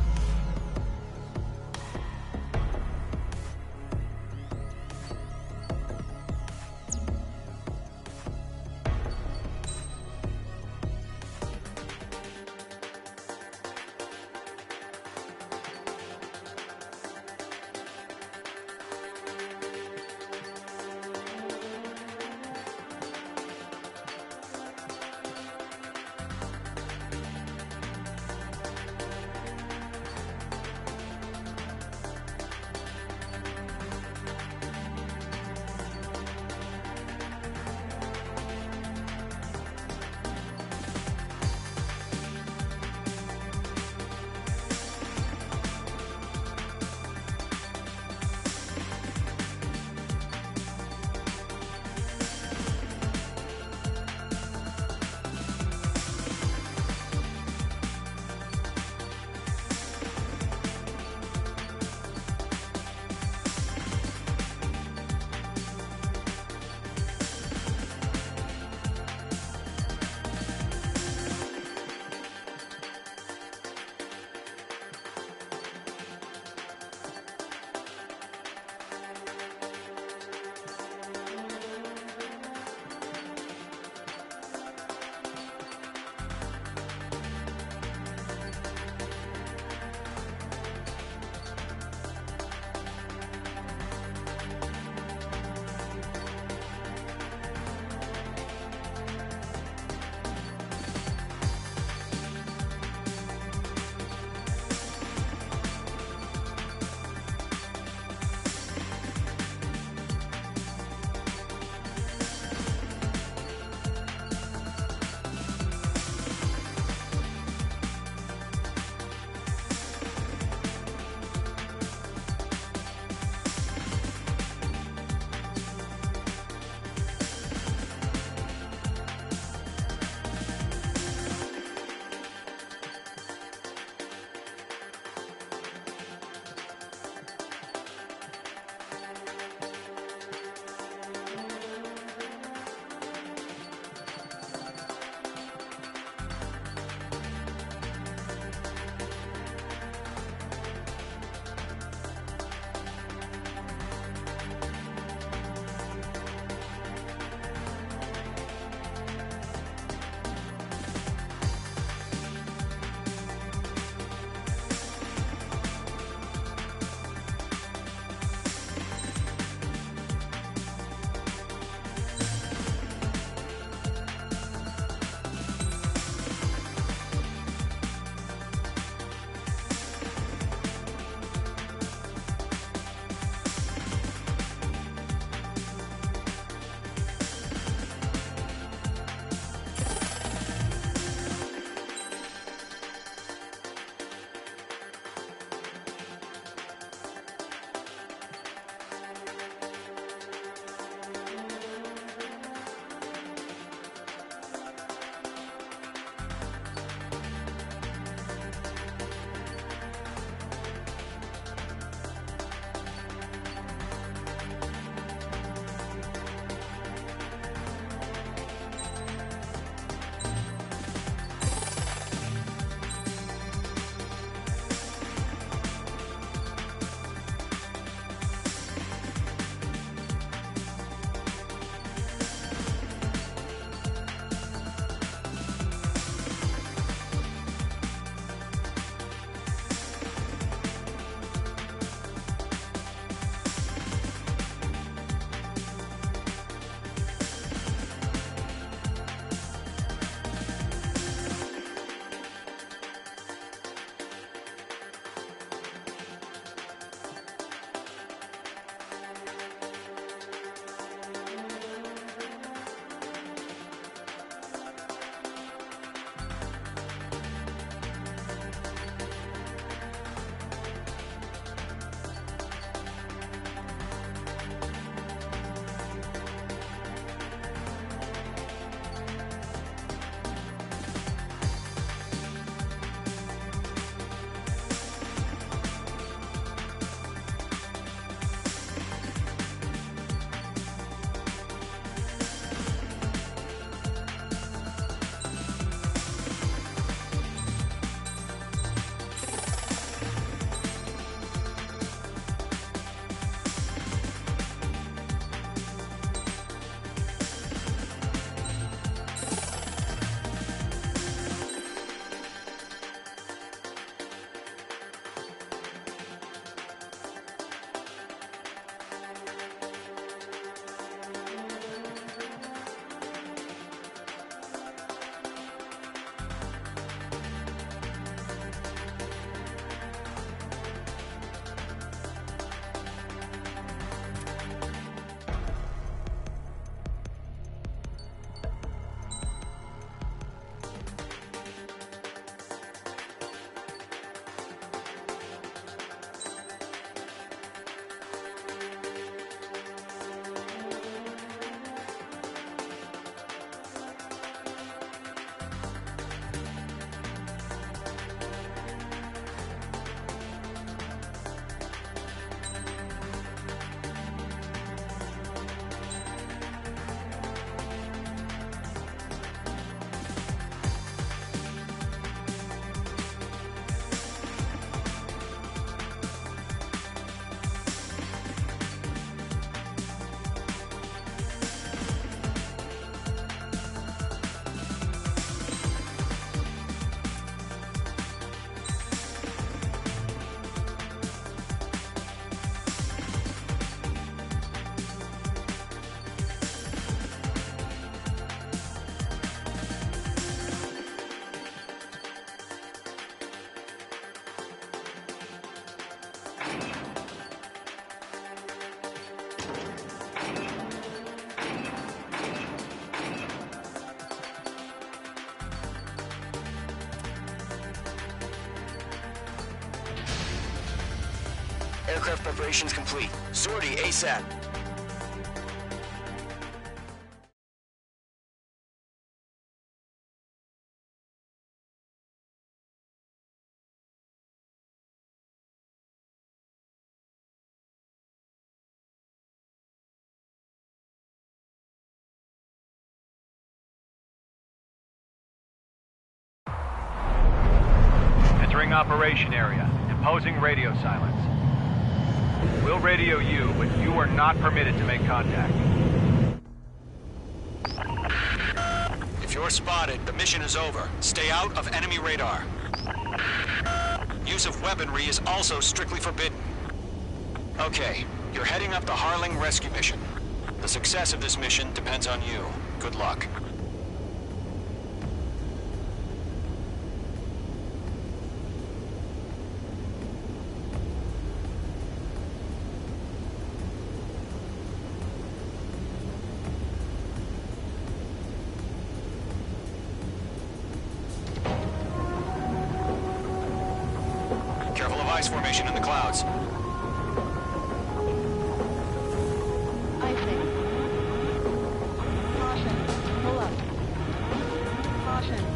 Aircraft preparations complete. Sortie ASAP. Entering operation area. Imposing radio silence. We'll radio you, but you are not permitted to make contact. If you're spotted, the mission is over. Stay out of enemy radar. Use of weaponry is also strictly forbidden. Okay, you're heading up the Harling rescue mission. The success of this mission depends on you. Good luck. Careful of ice formation in the clouds. Icing. Caution. Pull up. Caution.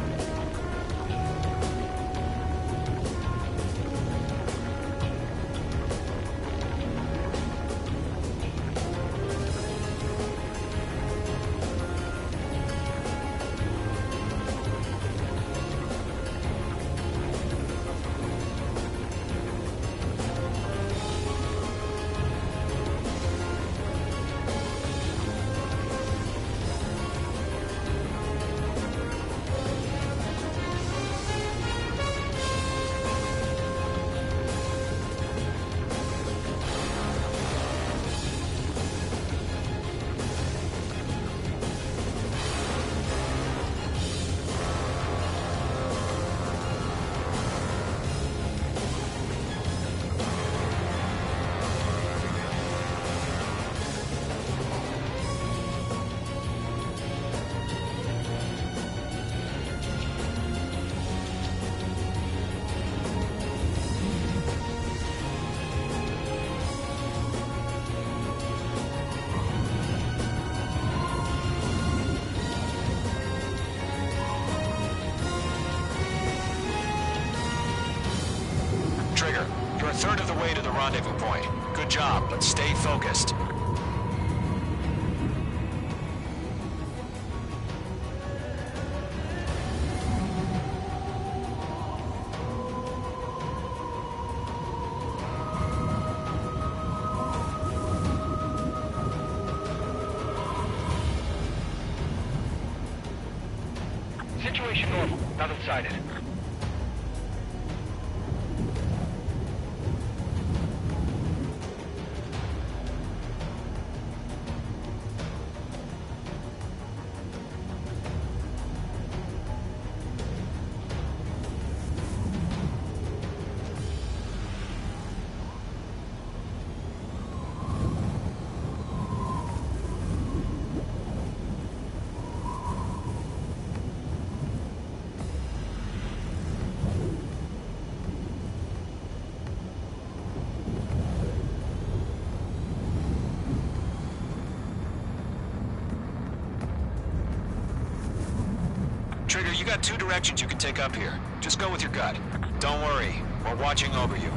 Trigger, you're a third of the way to the rendezvous point. Good job, but stay focused. Situation normal. Nothing sighted. Trigger, you got two directions you can take up here. Just go with your gut. Don't worry, we're watching over you.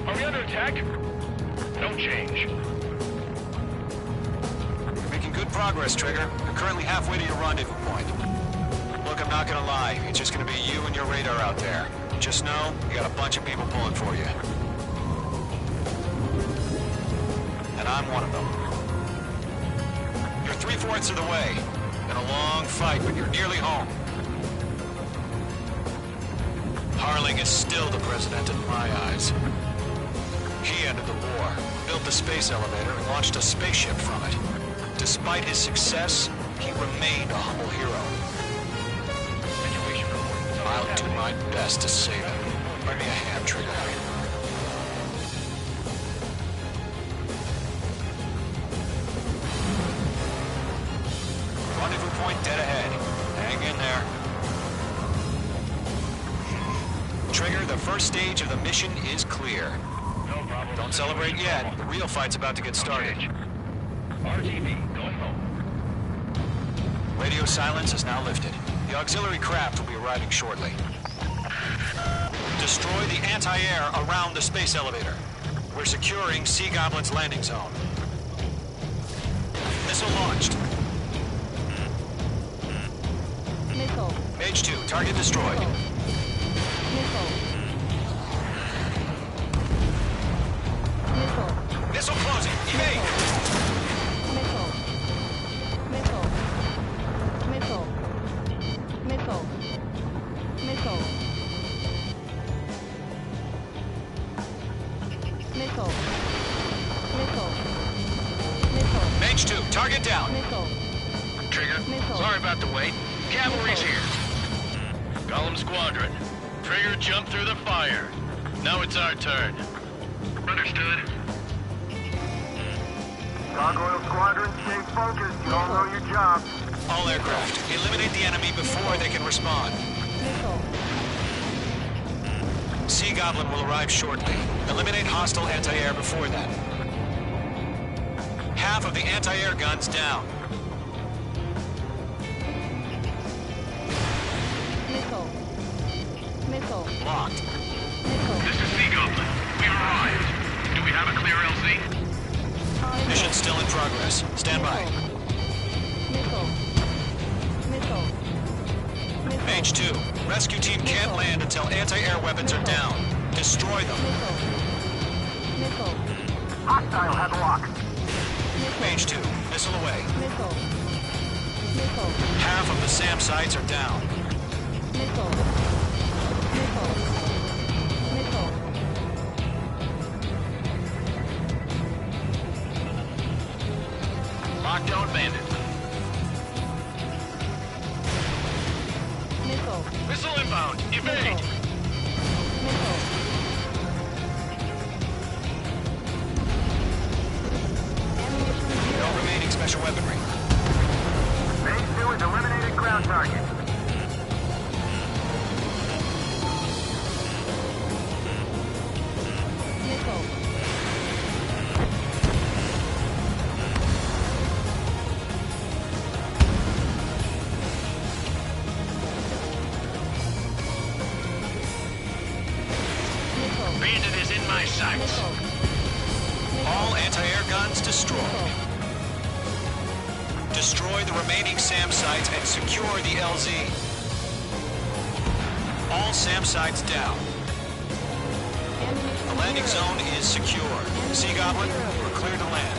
Are we under attack? Don't change. You're making good progress, Trigger. You're currently halfway to your rendezvous point. Look, I'm not gonna lie. It's just gonna be you and your radar out there. Just know, you got a bunch of people pulling for you. And I'm one of them. You're 3/4 of the way. Been a long fight, but you're nearly home. Harling is still the president in my eyes. He ended the war, built the space elevator, and launched a spaceship from it. Despite his success, he remained a humble hero. Situation report. I'll do my best to save him. Give me a hand, Trigger. Rendezvous stage of the mission is clear. No problem. Don't celebrate yet. The real fight's about to get started. RTB, going home. Radio silence is now lifted. The auxiliary craft will be arriving shortly. Destroy the anti-air around the space elevator. We're securing Sea Goblin's landing zone. Missile launched. Missile. Mage 2, target destroyed. Missile. Missile. Missile closing. Evade. Missile. Missile. Missile. Missile. Missile. Missile. Missile. Missile. Mage 2, target down. Missile. Trigger, Missile. sorry about the wait. Cavalry's Missile. here. Gollum Squadron. Trigger jumped through the fire. Now it's our turn. Understood. Gargoyle Squadron, stay focused. You all know your job. All aircraft, eliminate the enemy before they can respond. Missile. Sea Goblin will arrive shortly. Eliminate hostile anti-air before that. Half of the anti-air guns down. Missile. Missile. Locked. Missile. This is Sea Goblin. We arrived. Do we have a clear LZ? Mission still in progress. Stand by. Missile. Missile. Missile. Mage 2, rescue team can't land until anti-air weapons are down. Destroy them. Missile. Missile. Hostile has locked. Mage 2, missile away. Missile. Missile. Half of the SAM sites are down. Missile. Missile. Missile. Lockdown bandits. Missile. Missile inbound. Evade. Missile. Ammunition No remaining special weaponry. Phase 2 is eliminated ground target. Missile. Missile. Bandit is in my sights. Missile. All anti-air guns destroyed. Missile. Destroy the remaining SAM sites and secure the LZ. All SAM sites down. Ammunition The landing zero. zone is secure. Sea Goblin, we're clear to land.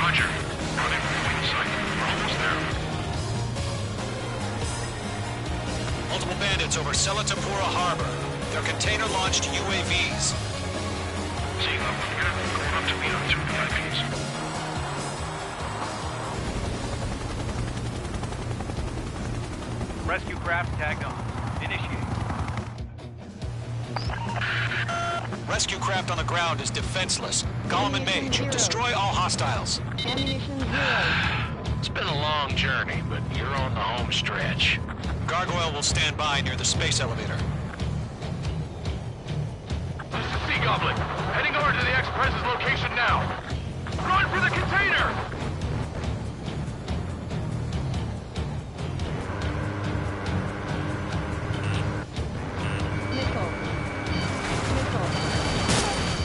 Roger. Running point sight. We're almost there. Multiple bandits over Selatapura Harbor. They're container-launched UAVs. Sea Goblin here. Going up to meet on 2 Vikings. Rescue craft tagged on. Initiate. Rescue craft on the ground is defenseless. Gollum and Mage, destroy all hostiles. Ammunition zero. It's been a long journey, but you're on the home stretch. Gargoyle will stand by near the space elevator. This is Sea Goblin. Heading over to the Express's location now. Run for the container! Missile. Missile.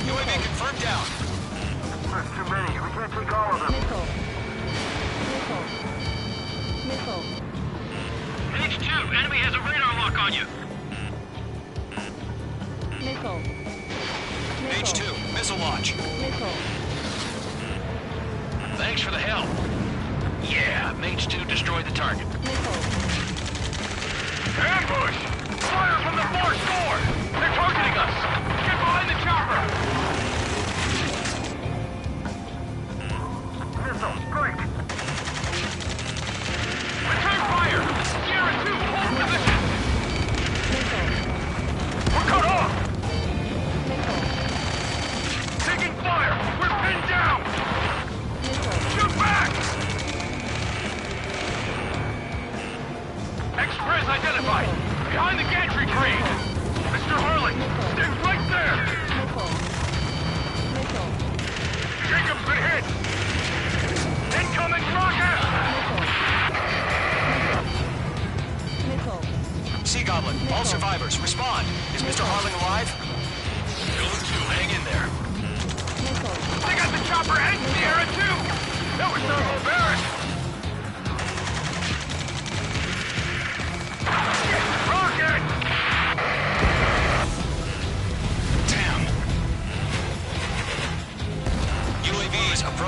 UAV confirmed down. There's too many. We can't take all of them. Missile. Missile. Missile. H2, enemy has a radar lock on you. Missile. Mage 2, missile launch. Missile. Thanks for the help. Yeah, Mage 2 destroyed the target. Missile. Ambush! Fire from the fourth floor! They're targeting us! Get behind the chopper! Missile, strike! Return fire! Sierra 2, hold position! Missile. We're cut off! Missile. Taking fire! We're pinned down! Missile. Shoot back! Express identified! Behind the gantry crane! Mr. Harlan,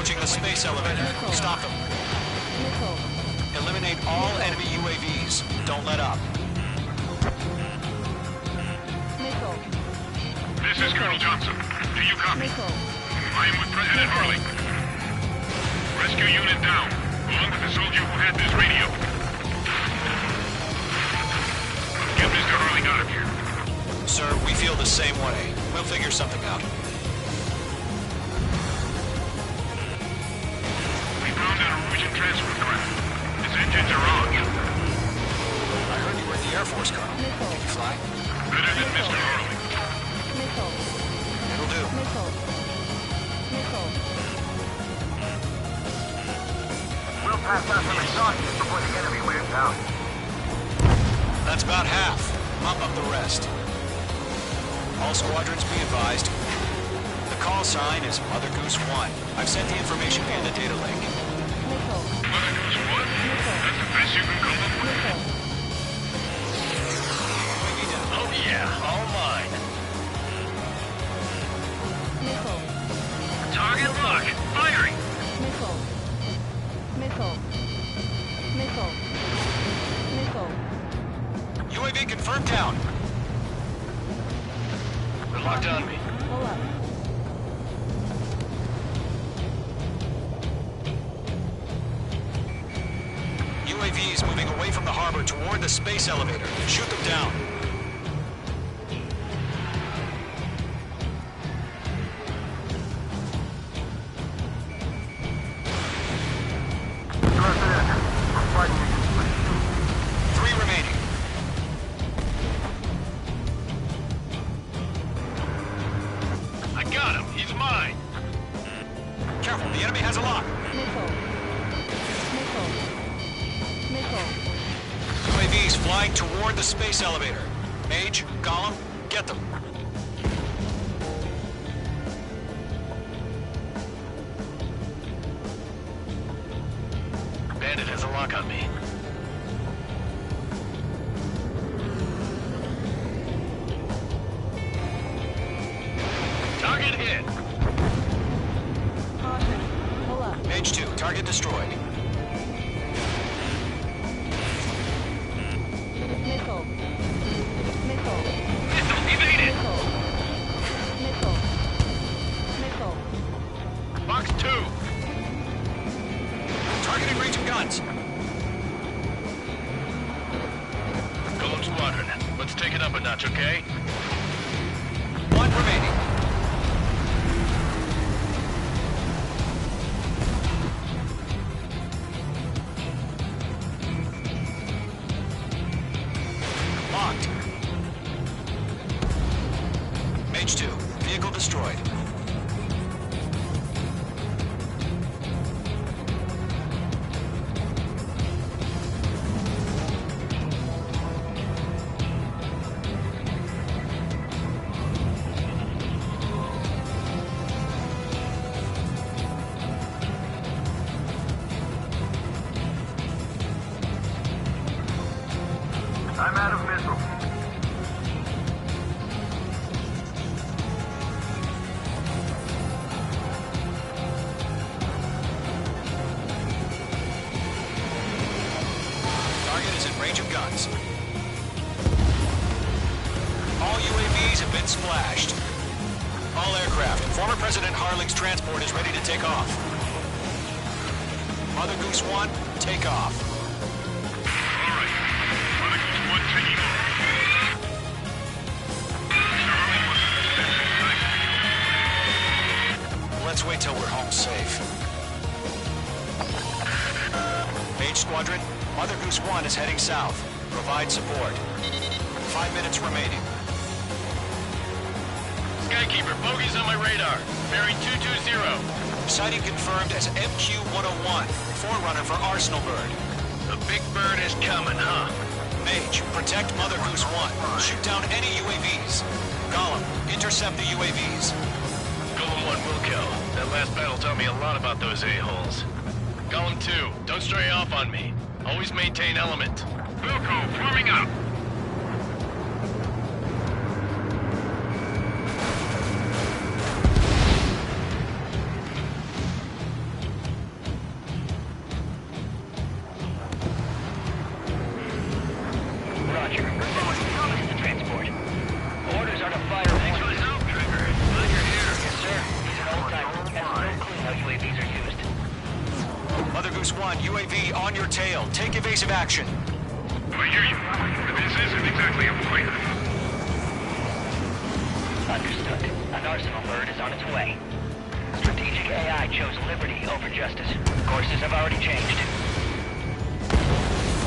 approaching the space elevator. Stop them. Missile. Eliminate all enemy UAVs. Don't let up. Missile. This is Colonel Johnson. Do you copy? Missile. I am with President Harling. Rescue unit down, along with the soldier who had this radio. Get Mr. Harling out of here. Sir, we feel the same way. We'll figure something out. We found an Erusian transport craft. Its engines are on. I heard you were in the Air Force, Colonel. Missile. Can you fly? Better than Mr. Harling. Missile. It'll do. Missile. Missile. We'll pass out some exhaustion before the enemy wears out. That's about half. Mop up the rest. All squadrons be advised. The call sign is Mother Goose 1. I've sent the information via the data link. Missile. Mother Goose 1? That's the best you can come up with? Missile. UAV down. Oh yeah, all mine. Missile. Target lock. Firing. Missile. Missile. Missile. Missile. UAV confirmed down. They're locked on me. Pull up. UAVs moving away from the harbor toward the space elevator. Shoot them down. President, we're fighting against machines. 3 remaining. I got him. He's mine. Careful, the enemy has a lock. Missile. Missile. Missile. UAVs flying toward the space elevator. Mage, Gollum, get them. Bandit has a lock on me. Target hit. Caution. Pull up. Mage 2, target destroyed. Missile. Missile. Missile evaded. Missile. Missile. Missile. Box 2. Targeting range of guns. Golem Squadron, let's take it up a notch, okay? 1 remaining. Locked. Mage 2, vehicle destroyed. I'm out of missiles. Target is in range of guns. All UAVs have been splashed. All aircraft, former President Harling's transport is ready to take off. Mother Goose 1, take off. All right. Mother Goose 1 taking off. Mr. Harling wants us to spend some time. Let's wait till we're home safe. Mage Squadron, Mother Goose 1 is heading south. Provide support. 5 minutes remaining. Skykeeper, bogeys on my radar. Bearing 220. Sighting confirmed as MQ-101, forerunner for Arsenal Bird. The big bird is coming, huh? Mage, protect Mother Goose 1. Shoot down any UAVs. Gollum, intercept the UAVs. Golem 1 will kill. That last battle taught me a lot about those a-holes. Golem 2, don't stray off on me. Always maintain element. Wilco, forming up. 1, UAV on your tail. Take evasive action. I hear you. This isn't exactly a plan. Understood. An Arsenal bird is on its way. Strategic AI chose liberty over justice. Courses have already changed.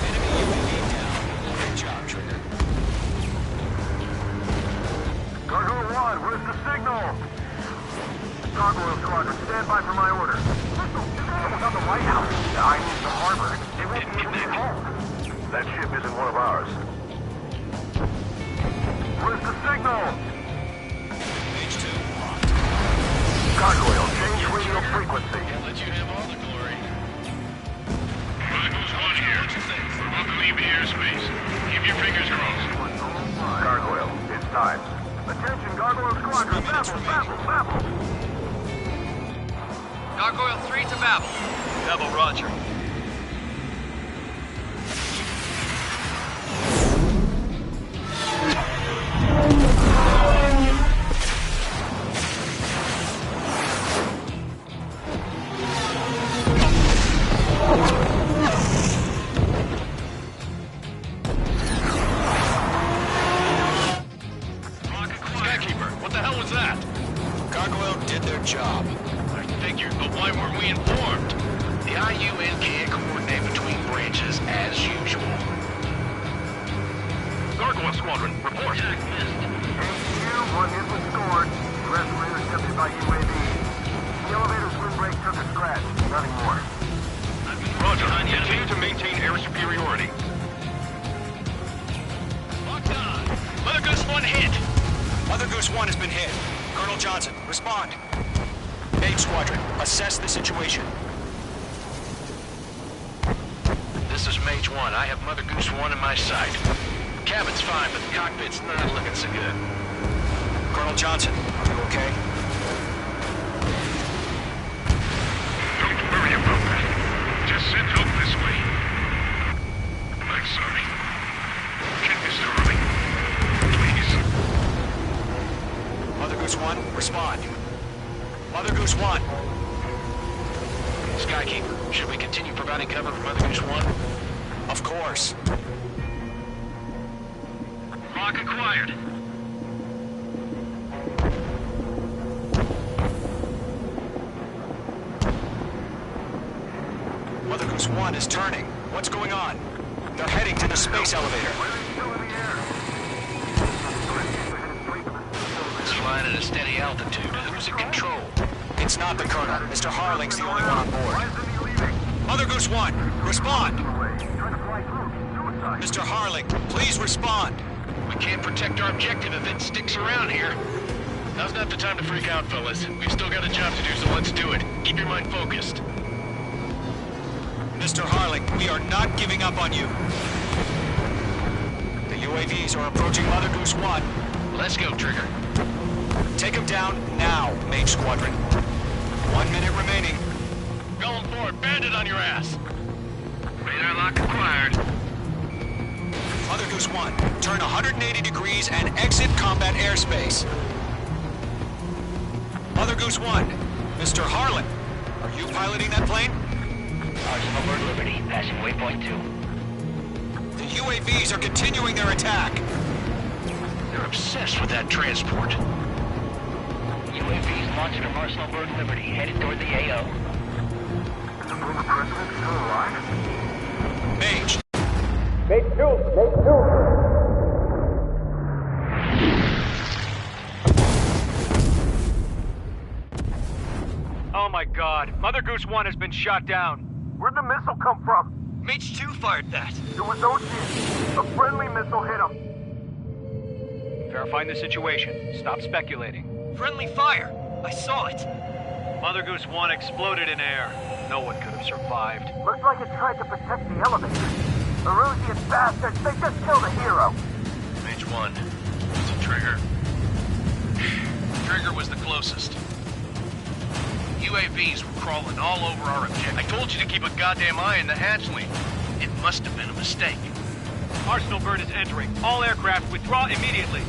Enemy UAV down. Great job, Trigger. Gargoyle 1, where's the signal? Gargoyle Squadron, stand by for my order. Someone's on the White House. I need the harbor. They won't be able to get home. That ship isn't one of ours. Where's the signal? H2 locked. Gargoyle, change radio frequency. Can't let you have all the glory. Mother Goose 1 here. We're about to leave the airspace. Keep your fingers crossed. Gargoyle, it's time. Attention, Gargoyle Squadron, Babel. Gargoyle 3 to Babel. Babel, roger. Skykeeper, what the hell was that? Gargoyle did their job. I figured, but why weren't we informed? The IUN can't coordinate between branches as usual. Gargoyle Squadron, report. Attack missed. HQ, 1 hit was scored. The rest were intercepted by UAV. The elevator's windbreak took a scratch. Nothing more. Roger, continue to maintain air superiority. Locked on. Mother Goose 1 hit. Mother Goose 1 has been hit. Colonel Johnson, respond. Mage Squadron, assess the situation. This is Mage 1. I have Mother Goose 1 in my sight. Cabin's fine, but the cockpit's not looking so good. Colonel Johnson, are you okay? Don't worry about that. Just send help this way. I'm sorry. Get Mr. Hurley. Please. Mother Goose 1, respond. Mother Goose 1. Skykeeper, should we continue providing cover for Mother Goose 1? Of course. Lock acquired. Mother Goose 1 is turning. What's going on? They're heading to the space elevator. It's flying at a steady altitude. Who's in control? It's not the Colonel. Mr. Harling's the only one on board. Mother Goose 1, respond! Mr. Harling, please respond! We can't protect our objective if it sticks around here. Now's not the time to freak out, fellas. We've still got a job to do, so let's do it. Keep your mind focused. Mr. Harling, we are not giving up on you. The UAVs are approaching Mother Goose 1. Let's go, Trigger. Take them down now, Mage Squadron. 1 minute remaining. Going for it. Bandit on your ass. Radar lock acquired. Mother Goose 1, turn 180 degrees and exit combat airspace. Mother Goose 1, Mr. Harlan, are you piloting that plane? Arsenal Bird Liberty, passing waypoint 2. The UAVs are continuing their attack. They're obsessed with that transport. UAVs launched from Arsenal Bird Liberty, headed toward the AO. Is the former president still alive? Mage. Oh my god. Mother Goose 1 has been shot down. Where'd the missile come from? Mage 2 fired that. It was Ocean. A friendly missile hit him. Verifying the situation. Stop speculating. Friendly fire! I saw it! Mother Goose 1 exploded in air. No one could have survived. Looks like it tried to protect the elevator. The Erusian bastards, they just killed a hero. Mage 1. It's a Trigger. Trigger was the closest. UAVs were crawling all over our objective. I told you to keep a goddamn eye on the hatchling. It must have been a mistake. Arsenal Bird is entering. All aircraft withdraw immediately.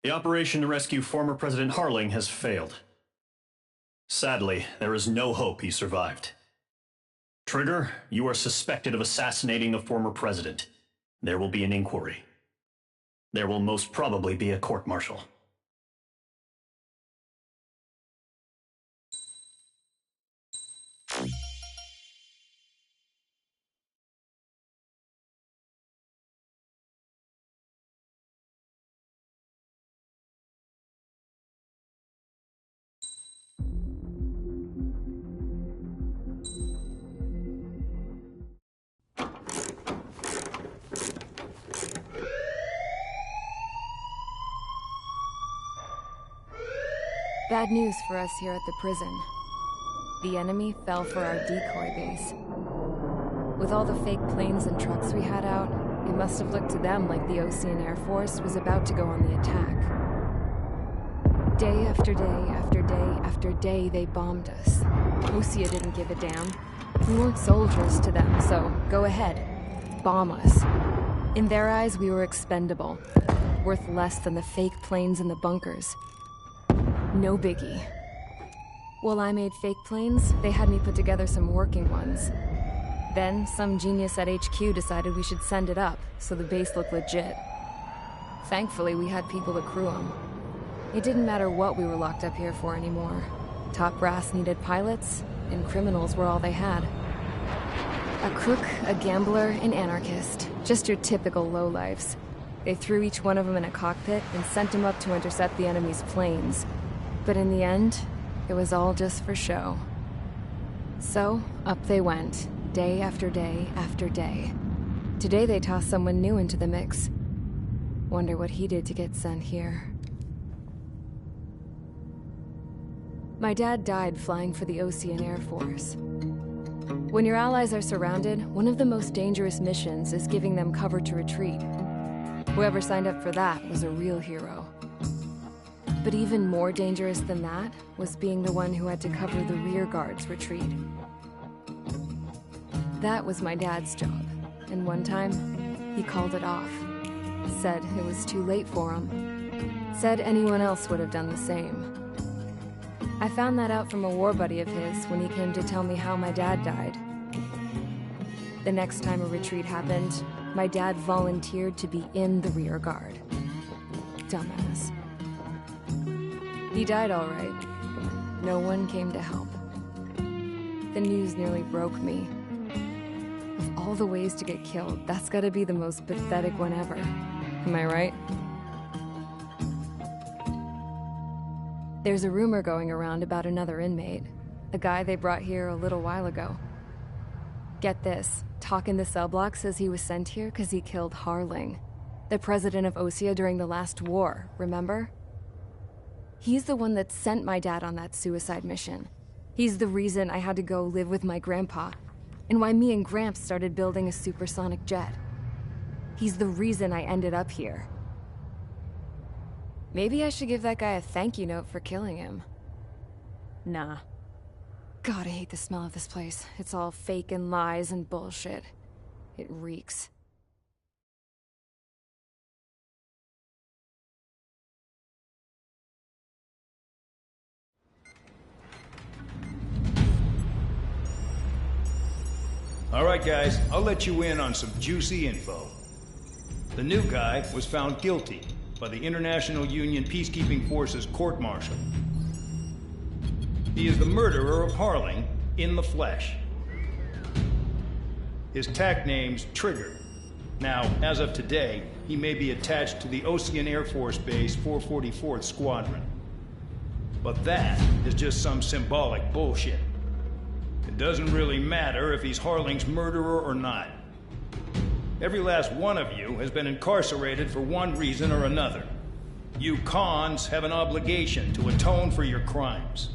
The operation to rescue former President Harling has failed. Sadly, there is no hope he survived. Trigger, you are suspected of assassinating a former president. There will be an inquiry. There will most probably be a court-martial. Bad news for us here at the prison. The enemy fell for our decoy base. With all the fake planes and trucks we had out, it must have looked to them like the Osean Air Force was about to go on the attack. Day after day after day after day, they bombed us. Osea didn't give a damn. We weren't soldiers to them, so go ahead. Bomb us. In their eyes, we were expendable. Worth less than the fake planes in the bunkers. No biggie. While I made fake planes, they had me put together some working ones. Then, some genius at HQ decided we should send it up, so the base looked legit. Thankfully, we had people to crew them. It didn't matter what we were locked up here for anymore. Top brass needed pilots, and criminals were all they had. A crook, a gambler, an anarchist. Just your typical lowlifes. They threw each one of them in a cockpit and sent them up to intercept the enemy's planes. But in the end, it was all just for show. So, up they went, day after day after day. Today they tossed someone new into the mix. Wonder what he did to get sent here. My dad died flying for the Osean Air Force. When your allies are surrounded, one of the most dangerous missions is giving them cover to retreat. Whoever signed up for that was a real hero. But even more dangerous than that was being the one who had to cover the rear guard's retreat. That was my dad's job, and one time, he called it off. Said it was too late for him. Said anyone else would have done the same. I found that out from a war buddy of his when he came to tell me how my dad died. The next time a retreat happened, my dad volunteered to be in the rear guard. Dumbass. He died all right. No one came to help. The news nearly broke me. Of all the ways to get killed, that's gotta be the most pathetic one ever. Am I right? There's a rumor going around about another inmate. A guy they brought here a little while ago. Get this, talk in the cell block says he was sent here because he killed Harling, the president of Osea during the last war, remember? He's the one that sent my dad on that suicide mission. He's the reason I had to go live with my grandpa, and why me and Gramps started building a supersonic jet. He's the reason I ended up here. Maybe I should give that guy a thank you note for killing him. Nah. God, I hate the smell of this place. It's all fake and lies and bullshit. It reeks. All right, guys, I'll let you in on some juicy info. The new guy was found guilty by the International Union Peacekeeping Forces court-martial. He is the murderer of Harling in the flesh. His tack name's Trigger. Now, as of today, he may be attached to the Osean Air Force Base 444th Squadron. But that is just some symbolic bullshit. It doesn't really matter if he's Harling's murderer or not. Every last one of you has been incarcerated for one reason or another. You cons have an obligation to atone for your crimes.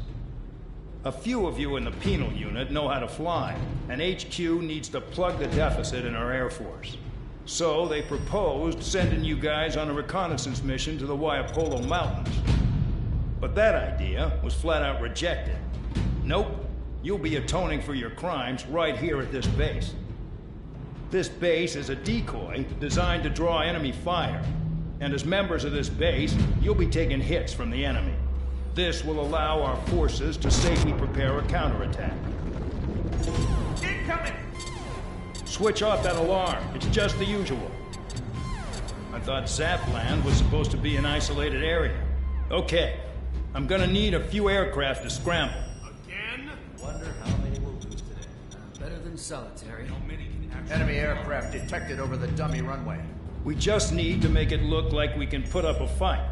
A few of you in the penal unit know how to fly, and HQ needs to plug the deficit in our Air Force. So they proposed sending you guys on a reconnaissance mission to the Waiapolo Mountains. But that idea was flat out rejected. Nope. You'll be atoning for your crimes right here at this base. This base is a decoy designed to draw enemy fire. And as members of this base, you'll be taking hits from the enemy. This will allow our forces to safely prepare a counterattack. Incoming! Switch off that alarm. It's just the usual. I thought Zapland was supposed to be an isolated area. Okay. I'm gonna need a few aircraft to scramble. Again? Wonder how many we'll lose today. Better than solitary. Enemy aircraft detected over the dummy runway. We just need to make it look like we can put up a fight.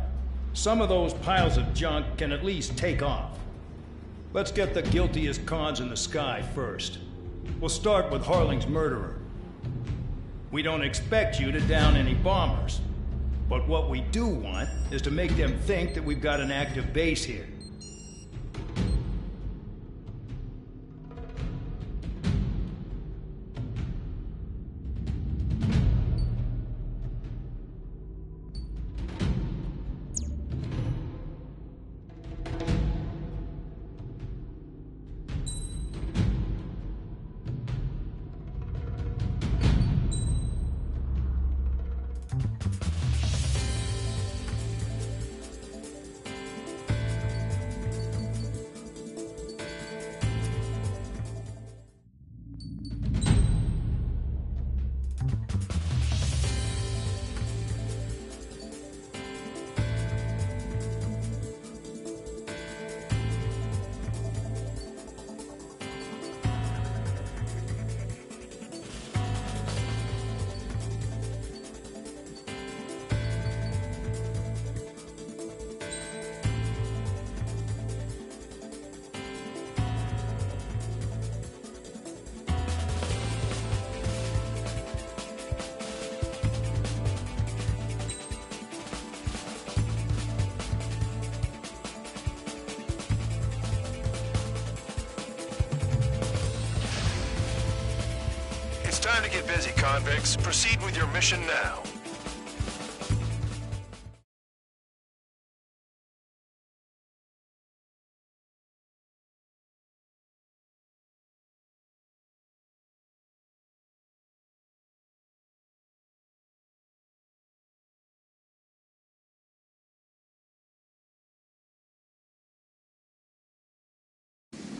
Some of those piles of junk can at least take off. Let's get the guiltiest cons in the sky first. We'll start with Harling's murderer. We don't expect you to down any bombers. But what we do want is to make them think that we've got an active base here. It's time to get busy, convicts. Proceed with your mission now.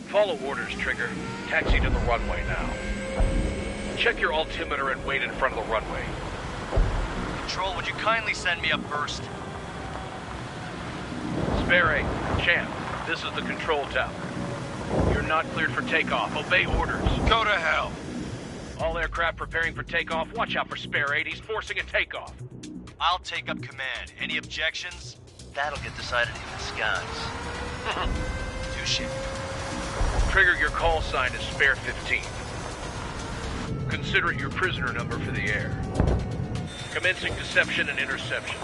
Follow orders, Trigger. Taxi to the runway now. Check your altimeter and wait in front of the runway. Control, would you kindly send me up first? Spare 8, Champ, this is the control tower. You're not cleared for takeoff. Obey orders. Go to hell. All aircraft preparing for takeoff. Watch out for Spare 8. He's forcing a takeoff. I'll take up command. Any objections? That'll get decided in the skies. Touche. Trigger, your call sign is Spare 15. Consider it your prisoner number for the air. Commencing deception and interception.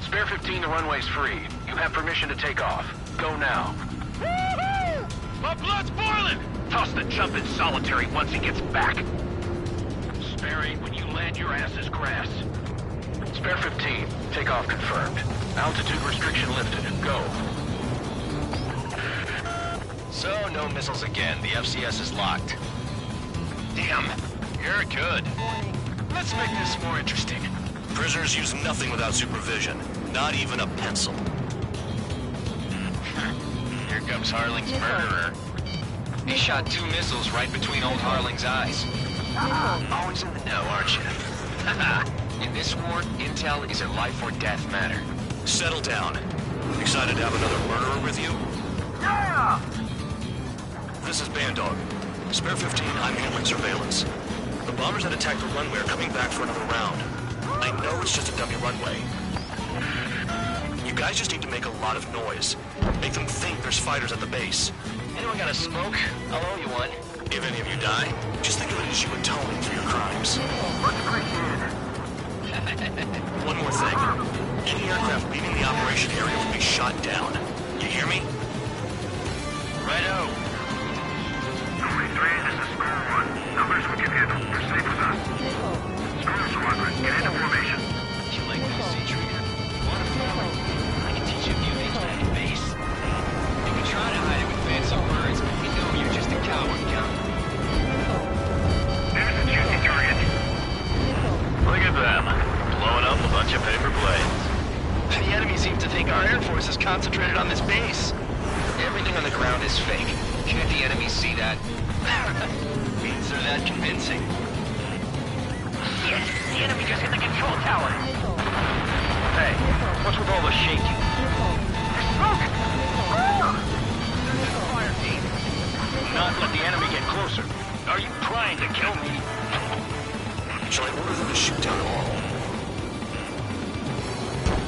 Spare 15, the runway's free. You have permission to take off. Go now. Woohoo! My blood's boiling! Toss the jump in solitary once he gets back. Spare 8, when you land, your ass is grass. Spare 15, takeoff confirmed. Altitude restriction lifted. Go. So, no missiles again. The FCS is locked. Damn, you're good. Let's make this more interesting. Prisoners use nothing without supervision. Not even a pencil. Here comes Harling's murderer. He shot 2 missiles right between old Harling's eyes. Always in the know, aren't you? In this war, intel is a life or death matter. Settle down. Excited to have another murderer with you? Yeah! This is Bandog. Spare 15, I'm handling surveillance. The bombers that attacked the runway are coming back for another round. I know it's just a dummy runway. You guys just need to make a lot of noise. Make them think there's fighters at the base. Anyone got a smoke? I'll owe you one. If any of you die, just think of it as you atoning for your crimes. Much appreciated. One more thing. Any aircraft leaving the operation area will be shot down. You hear me? Righto. 23, this is Square 1. Numbers we can handle. You're safe with us. Square Squadron, get into formation. You like this, Trigger? I can teach you a few things back at base. You can try to hide it with fancy words, but you know you're just a coward, Count. There's a juicy target. force is concentrated on this base. Everything on the ground is fake. Can't the enemy see that? Means they're that convincing. Yes, the enemy just hit the control tower. Hey, what's with all the shaking? There's smoke! Fire team. Do not let the enemy get closer. Are you trying to kill me? Shall I order them to shoot down all?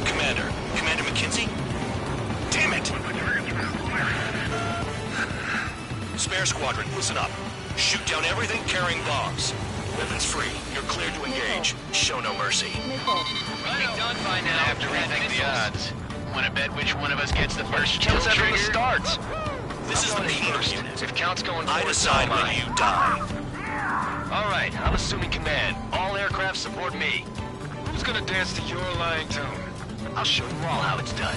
Commander McKenzie? Damn it! Spare squadron, listen up. Shoot down everything carrying bombs. Weapons free. You're cleared to engage. Show no mercy. Right done by now. Have to rethink the odds. Want to bet which one of us gets the first kill Kills trigger? after the starts. This is the main first. unit. If count's going I forward, decide so am when you die. All right, I'm assuming command. All aircraft support me. Who's gonna dance to your lying tune? I'll show you all how it's done.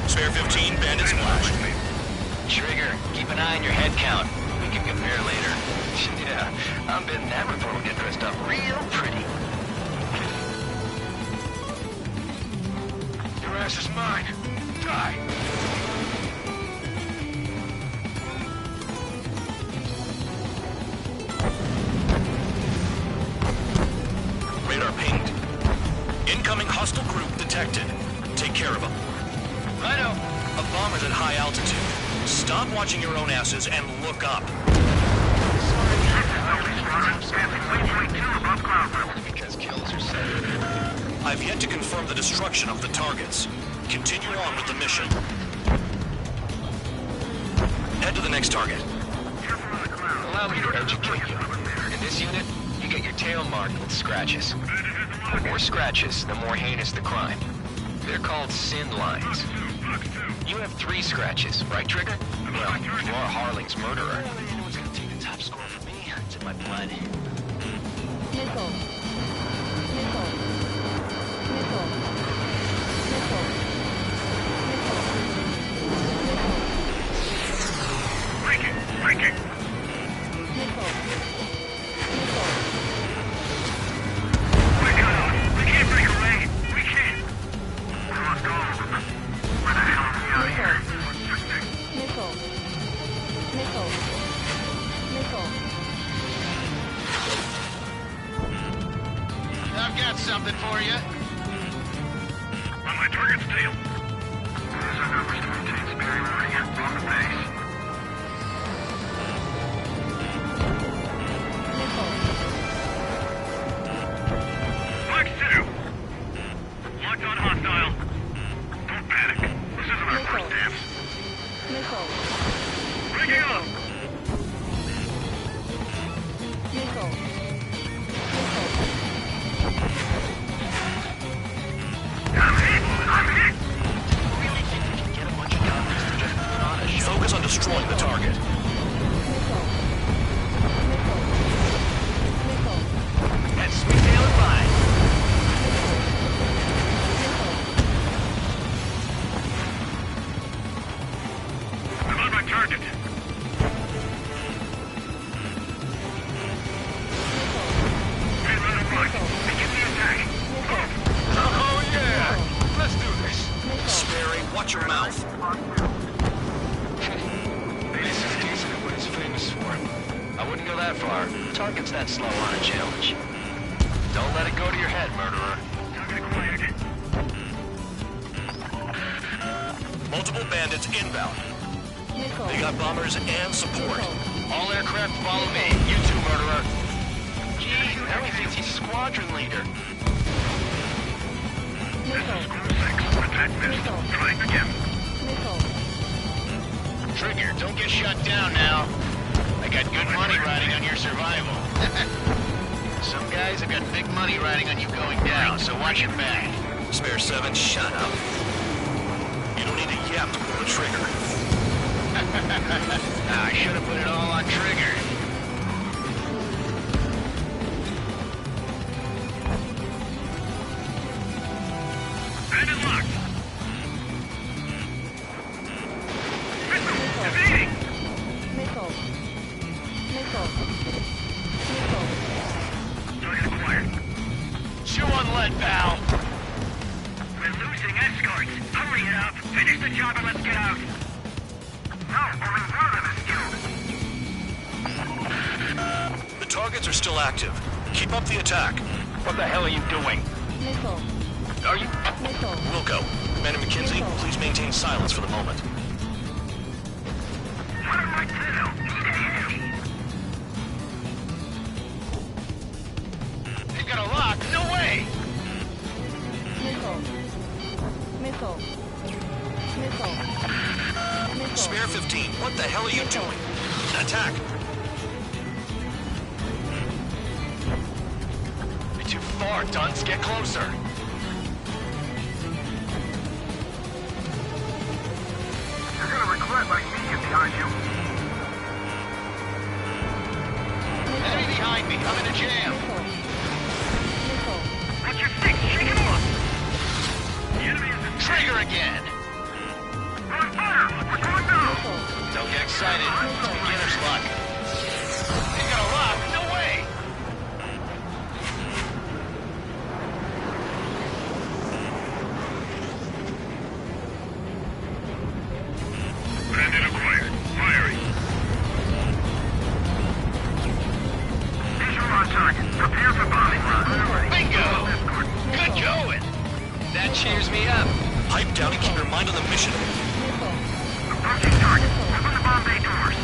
Spare 15, bandit splash. Trigger, keep an eye on your head count. We can compare later. Yeah, I'm betting that report will get dressed up real pretty. Your ass is mine. Die. Radar pinged. Incoming hostile group detected. Take care of them. Righto. A bomber's at high altitude. Stop watching your own asses and look up. Because kills are safe. I've yet to confirm the destruction of the targets. Continue on with the mission. Head to the next target. Allow me to educate you. In this unit, you get your tail marked with scratches. The more scratches, the more heinous the crime. They're called sin lines. You have 3 scratches, right, Trigger? Well, you are Harling's murderer. Anyone's gonna take the top score from me. It's in my blood. Missile. Missile. Missile. Missile. Breaking! Breaking! Missile. Missile. We can't break a lane! We can't! Let's go! Where the hell are we out of here? Missile. Missile. Missile. I've got something for you. On my target's tail. There's our numbers to maintain superiority. We're on the base. Mark 2. Locked on hostile. Don't panic. This isn't our first dance. Missile. Breaking up. Missile. I'm hit. Really think we can get a bunch of convicts to just put on a show? Focus on destroying the target. That's sweet tail and mine. I'm on my target. Hey, let him run. Begin the attack. Oh, yeah. Let's do this. Sperry, watch your mouth. This is decent at what he's famous for. I wouldn't go that far. Target's that slow on a challenge. Don't let it go to your head, murderer. Target acquired. Multiple bandits inbound. They got bombers and support. All aircraft follow me. You too, murderer. Gee, now he thinks he's squadron leader. Attack missed. Trying again. Trigger, don't get shut down now. I got good money riding on your survival. Some guys have got big money riding on you going down, so watch your back. Spare 7, shut up. You don't need a yap to pull the trigger. I should have put it all on Trigger. Bandit locked. Missile. Evading. Missile. let's get out. No, only one of them is killed. The targets are still active. Keep up the attack. What the hell are you doing? Missile. Are you... Missile. Wilco, Commander McKenzie, please maintain silence for the moment. What am I to do? They've got a lock. No way! Missile. Missile. Missile. Missile. Spare 15, what the hell are you doing? Attack! You're too far, Dunce. Get closer. You're gonna regret letting me get behind you. Enemy behind me. I'm in a jam. Missile. What's your stick? Shake him off! The enemy is in Trigger again. We're on fire! We're going down! Don't get excited. It's beginner's luck. They've got a lock. No way! Bandit acquired. Firing. Visual on target. Prepare for bombing run. Bingo! Good going. That cheers me up. Pipe down and keep your mind on the mission. Approaching target. Open the bomb bay doors.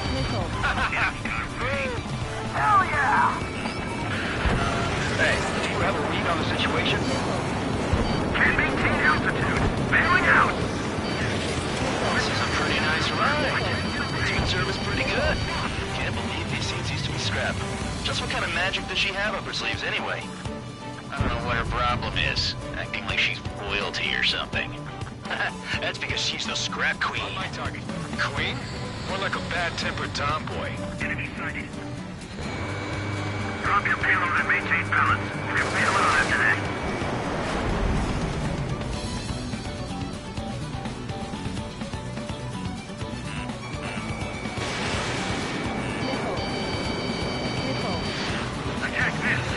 Hell yeah! Hey, do you have a read on the situation? Can't maintain altitude. Bailing out. This is a pretty nice ride. Team service pretty good. Can't believe these seats used to be scrapped. Just what kind of magic does she have up her sleeves anyway? I don't know what her problem is. Acting like she's royalty or something. That's because she's the scrap queen. On my target. Queen? More like a bad-tempered tomboy. Enemy sighted. Drop your payload and maintain balance. We'll be alone after that. Attack this.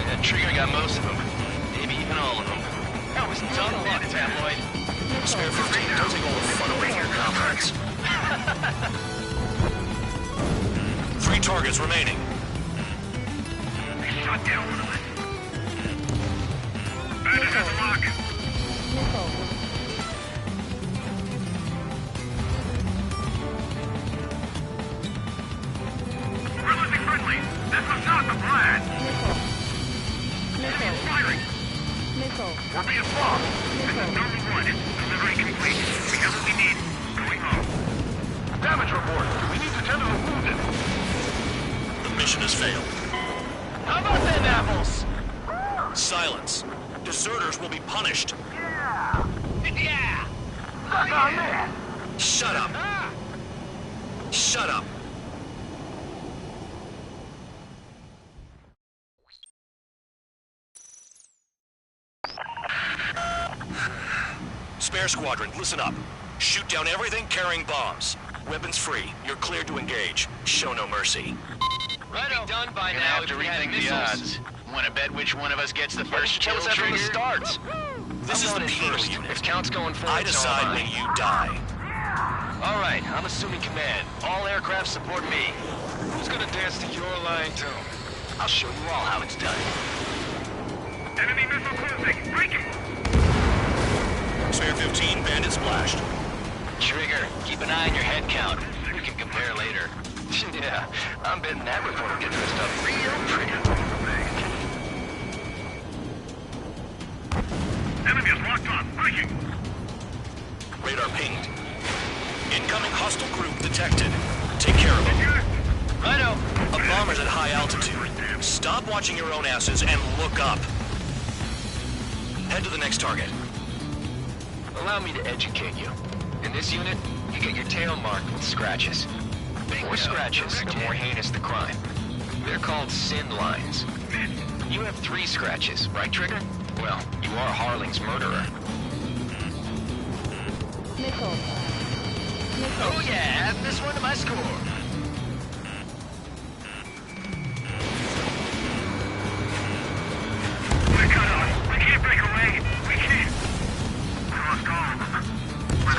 That trigger got most of them. Maybe even all of them. That was dumb luck, Tabloid. Spare 15, don't take all the fun away from your comrades. 3 targets remaining. They shot down one of us. Bandit has a lock. Missile. We're losing friendly. This was not the plan. Missile. Enemy Missile. is firing. Missile. We're being bombed. This is number 1. Delivery complete. We have what we need. Going home. Damage report. We need to tend to the wounded. The mission has failed. How about them apples? Silence. Deserters will be punished. Yeah. Yeah. Suck on that. Shut up. Shut up. Spare squadron, listen up. Shoot down everything carrying bombs. Weapons free. You're cleared to engage. Show no mercy. Righto. Done by now. Have to rethink the odds. Want to bet which one of us gets the first kill Tell us that from the trigger? starts. This is the penal unit. If Count's going forward, I decide when you die. All right, I'm assuming command. All aircraft support me. Who's gonna dance to your line tune? I'll show you all how it's done. Enemy missile closing. Break it. Spare 15, bandit splashed. Trigger, keep an eye on your head count. We can compare later. Yeah, I'm betting that report will get dressed up real pretty. Enemy is locked on. Breaking. Radar pinged. Incoming hostile group detected. Take care of them. Righto. A bomber's at high altitude. Stop watching your own asses and look up. Head to the next target. Allow me to educate you. In this unit, you get your tail marked with scratches. The more scratches, the more heinous the crime. They're called sin lines. You have 3 scratches, right, Trigger? Well, you are Harling's murderer. Missile. Oh yeah, add this one to my score. We're cut off. We can't break away. We can't. We lost all of them. We're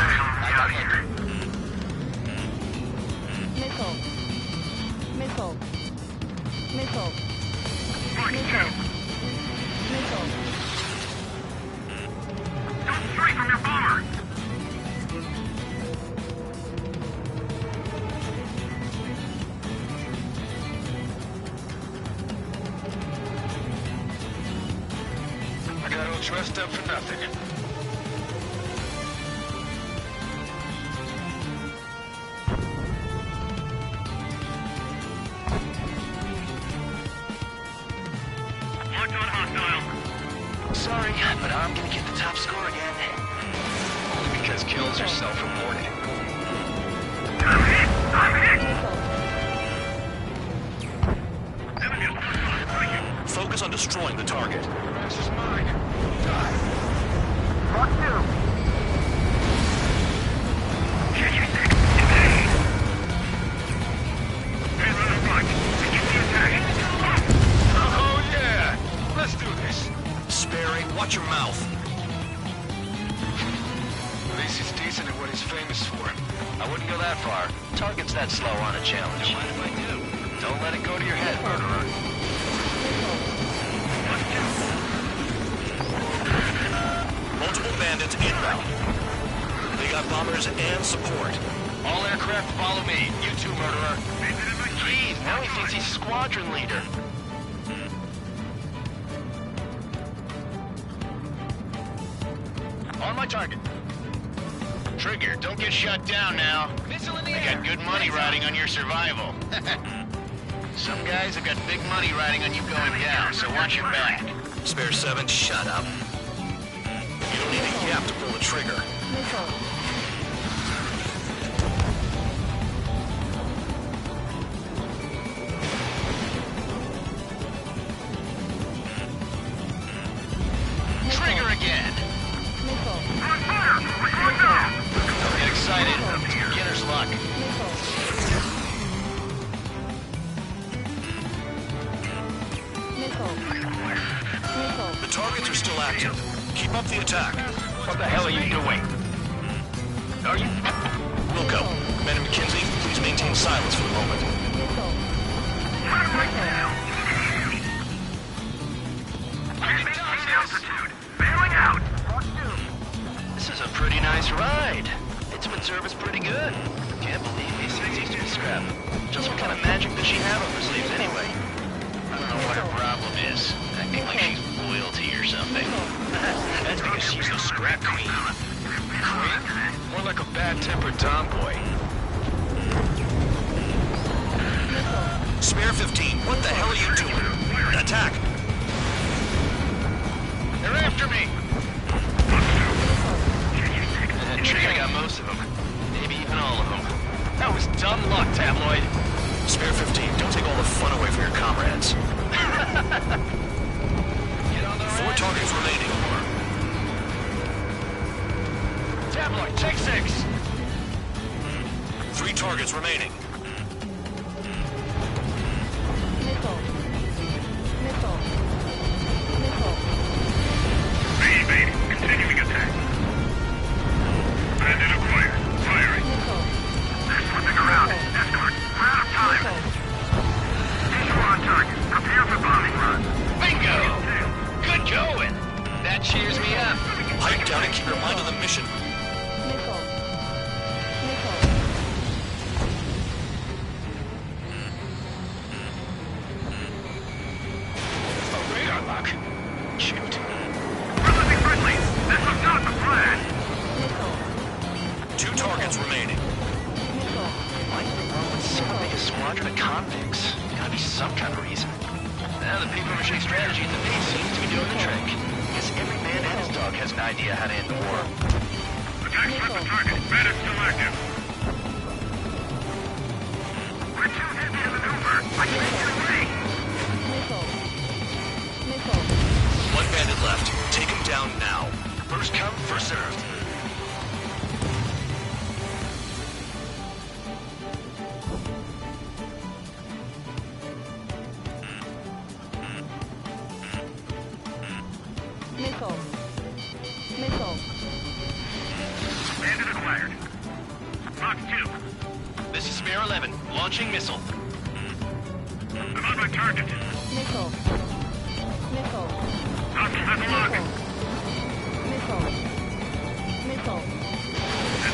dressed up for nothing. Marked on hostile. Sorry, but I'm gonna get the top score again. Only because kills are self-reported. I'm hit! I'm hit! Focus on destroying the target. This is mine. Die. Mark 2. Oh yeah! Let's do this. Sperry, watch your mouth. At least he's decent at what he's famous for. I wouldn't go that far. Target's that slow on a challenge. Mind if I do? Don't let it go to your head, murderer. Multiple bandits inbound. They got bombers and support. All aircraft follow me. You too, murderer. Jeez, now he thinks he's squadron leader. On my target. Trigger, don't get shut down now. Missile in the I air. got good money riding on your survival. Some guys have got big money riding on you going down, so watch your back. Spare 7, shut up. You don't need a gap to pull the trigger. Missile. Trigger again. Missile. Don't get excited. It's beginner's luck. The targets are still active. Keep up the attack. What the hell are you doing? Are you... Wilco, Commander McKenzie, please maintain silence for the moment. This is a pretty nice ride. Intimate service pretty good. Can't believe these things easy to scrap. Just what kind of magic does she have up her sleeves anyway? I don't know what her problem is. Acting like she's royalty or something. That's because she's the scrap queen. Queen? More like a bad-tempered tomboy. Spare 15, what the hell are you doing? Attack! They're after me! Trigger got most of them. Maybe even all of them. That was dumb luck, Tabloid. Spare 15, don't take all the fun away from your comrades. 4 targets remaining. Tabloid, take 6! 3 targets remaining. Missile. Missile. Missile. Baby, continuing attack. Bandit acquired. Firing. Missile. They're slipping around. Escort. We're out of time. Visual on target. Prepare for bombing run. Bingo! Good going! That cheers me up. Pipe down and keep your mind on the mission. Missile. Missile. A radar lock. Shoot. Friendly, friendly. This was not the plan. 2 targets remaining. Why in the world would someone make a squadron of convicts? Gotta be some kind of reason. Now the paper-mache strategy in the base seems to be doing the trick. Guess every man and his dog has an idea how to end the war. Attack swept the target. Bandit still active. We're too heavy to maneuver. I can't get away. Missile. Missile. 1 bandit left. Take him down now. First come, first served. Missile. Missile. Bandit acquired. Mark 2. This is Spare 11, launching missile. I'm on my target. Missile. Missile. Hostile has a lock. Missile. Missile.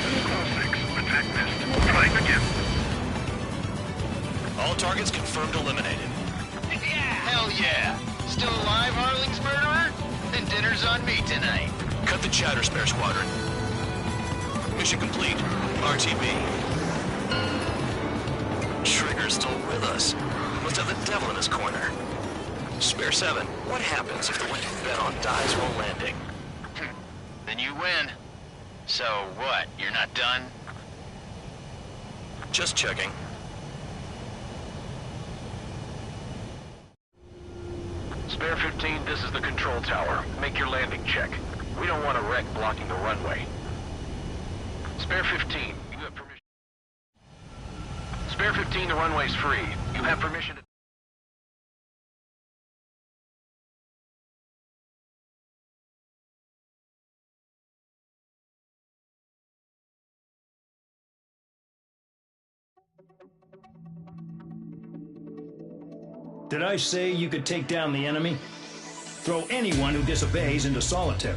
Missile. 6. Attack missed. Trying again. All targets confirmed eliminated. Hell yeah! Still alive, Harling's murderer? Then Dinner's on me tonight. Cut the chatter, Spare Squadron. Mission complete. RTB. Trigger's still with us. Must have the devil in his corner. Spare 7, what happens if the one you bet on dies while landing? Then you win. So what, you're not done? Just checking. Spare 15, this is the control tower. Make your landing check. We don't want a wreck blocking the runway. Spare 15, you have permission. Spare 15, the runway's free. You have permission to... Did I say you could take down the enemy? Throw anyone who disobeys into solitary.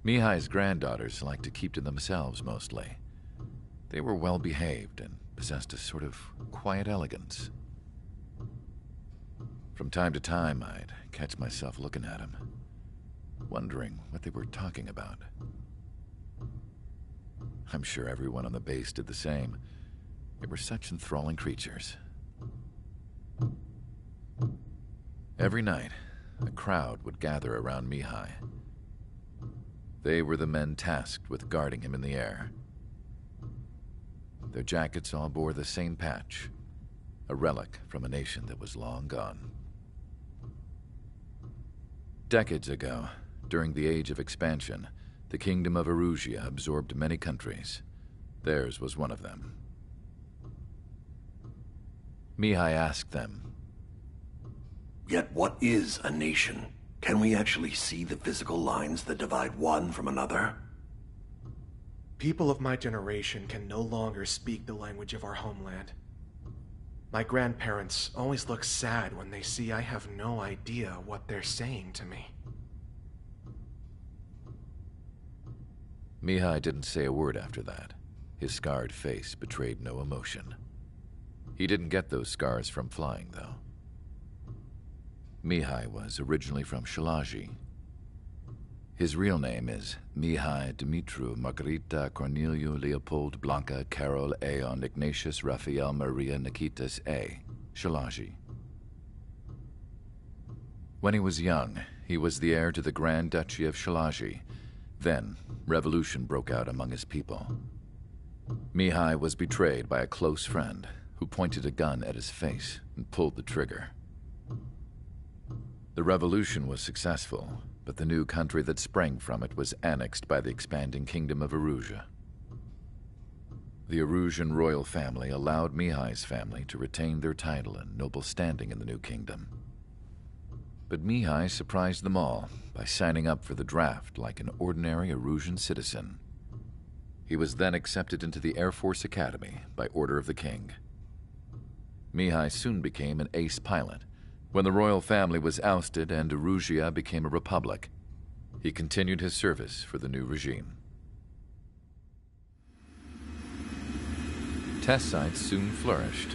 Mihai's granddaughters liked to keep to themselves mostly. They were well behaved and possessed a sort of quiet elegance. From time to time, I'd catch myself looking at them, wondering what they were talking about. I'm sure everyone on the base did the same. They were such enthralling creatures. Every night, a crowd would gather around Mihai. They were the men tasked with guarding him in the air. Their jackets all bore the same patch, a relic from a nation that was long gone. Decades ago, during the Age of Expansion, the Kingdom of Erusia absorbed many countries. Theirs was one of them. Mihai asked them, "Yet what is a nation? Can we actually see the physical lines that divide one from another?" People of my generation can no longer speak the language of our homeland. My grandparents always look sad when they see I have no idea what they're saying to me. Mihai didn't say a word after that. His scarred face betrayed no emotion. He didn't get those scars from flying, though. Mihai was originally from Shalaji. His real name is Mihai Dumitru Margarita Corneliu Leopold Blanca Carol Aeon Ignatius Raphael Maria Nikitas A. Shalaji. When he was young, he was the heir to the Grand Duchy of Shalaji. Then, revolution broke out among his people. Mihai was betrayed by a close friend who pointed a gun at his face and pulled the trigger. The revolution was successful, but the new country that sprang from it was annexed by the expanding Kingdom of Erusia. The Erusian royal family allowed Mihai's family to retain their title and noble standing in the new kingdom. But Mihai surprised them all by signing up for the draft like an ordinary Erusian citizen. He was then accepted into the Air Force Academy by order of the king. Mihai soon became an ace pilot. When the royal family was ousted and Erusia became a republic, he continued his service for the new regime. Test sites soon flourished.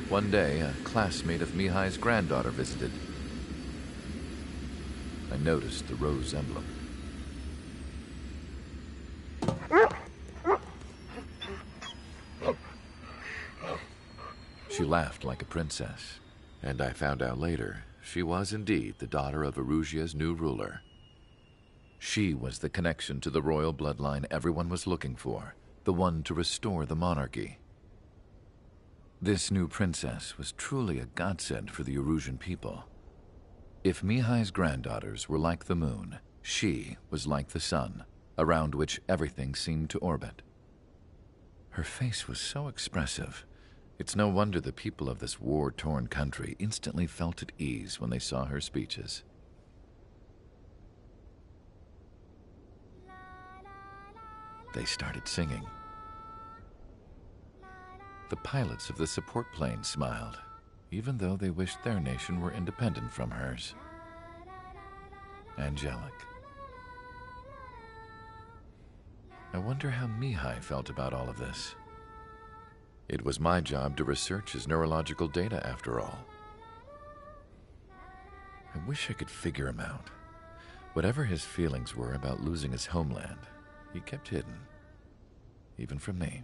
One day, a classmate of Mihai's granddaughter visited. I noticed the rose emblem. She laughed like a princess. And I found out later, she was indeed the daughter of Erusia's new ruler. She was the connection to the royal bloodline everyone was looking for, the one to restore the monarchy. This new princess was truly a godsend for the Erusian people. If Mihai's granddaughters were like the moon, she was like the sun, around which everything seemed to orbit. Her face was so expressive. It's no wonder the people of this war-torn country instantly felt at ease when they saw her speeches. They started singing. The pilots of the support plane smiled, even though they wished their nation were independent from hers. angelic. I wonder how Mihai felt about all of this. It was my job to research his neurological data, after all. I wish I could figure him out. Whatever his feelings were about losing his homeland, he kept hidden, even from me.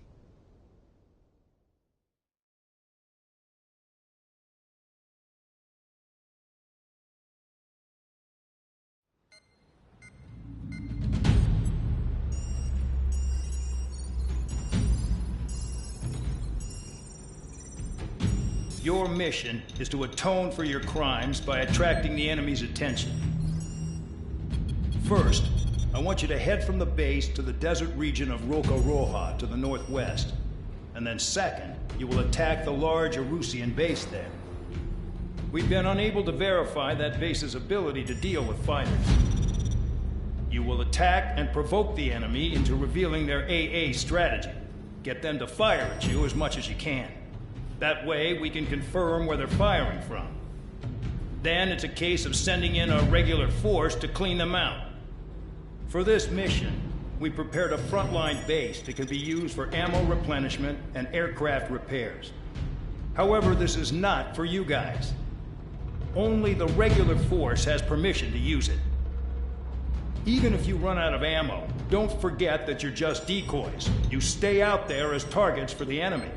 Your mission is to atone for your crimes by attracting the enemy's attention. First, I want you to head from the base to the desert region of Rocaroja to the northwest. And then second, you will attack the large Erusian base there. We've been unable to verify that base's ability to deal with fighters. You will attack and provoke the enemy into revealing their AA strategy. Get them to fire at you as much as you can. That way, we can confirm where they're firing from. Then it's a case of sending in a regular force to clean them out. For this mission, we prepared a frontline base that can be used for ammo replenishment and aircraft repairs. However, this is not for you guys. Only the regular force has permission to use it. Even if you run out of ammo, don't forget that you're just decoys. You stay out there as targets for the enemy.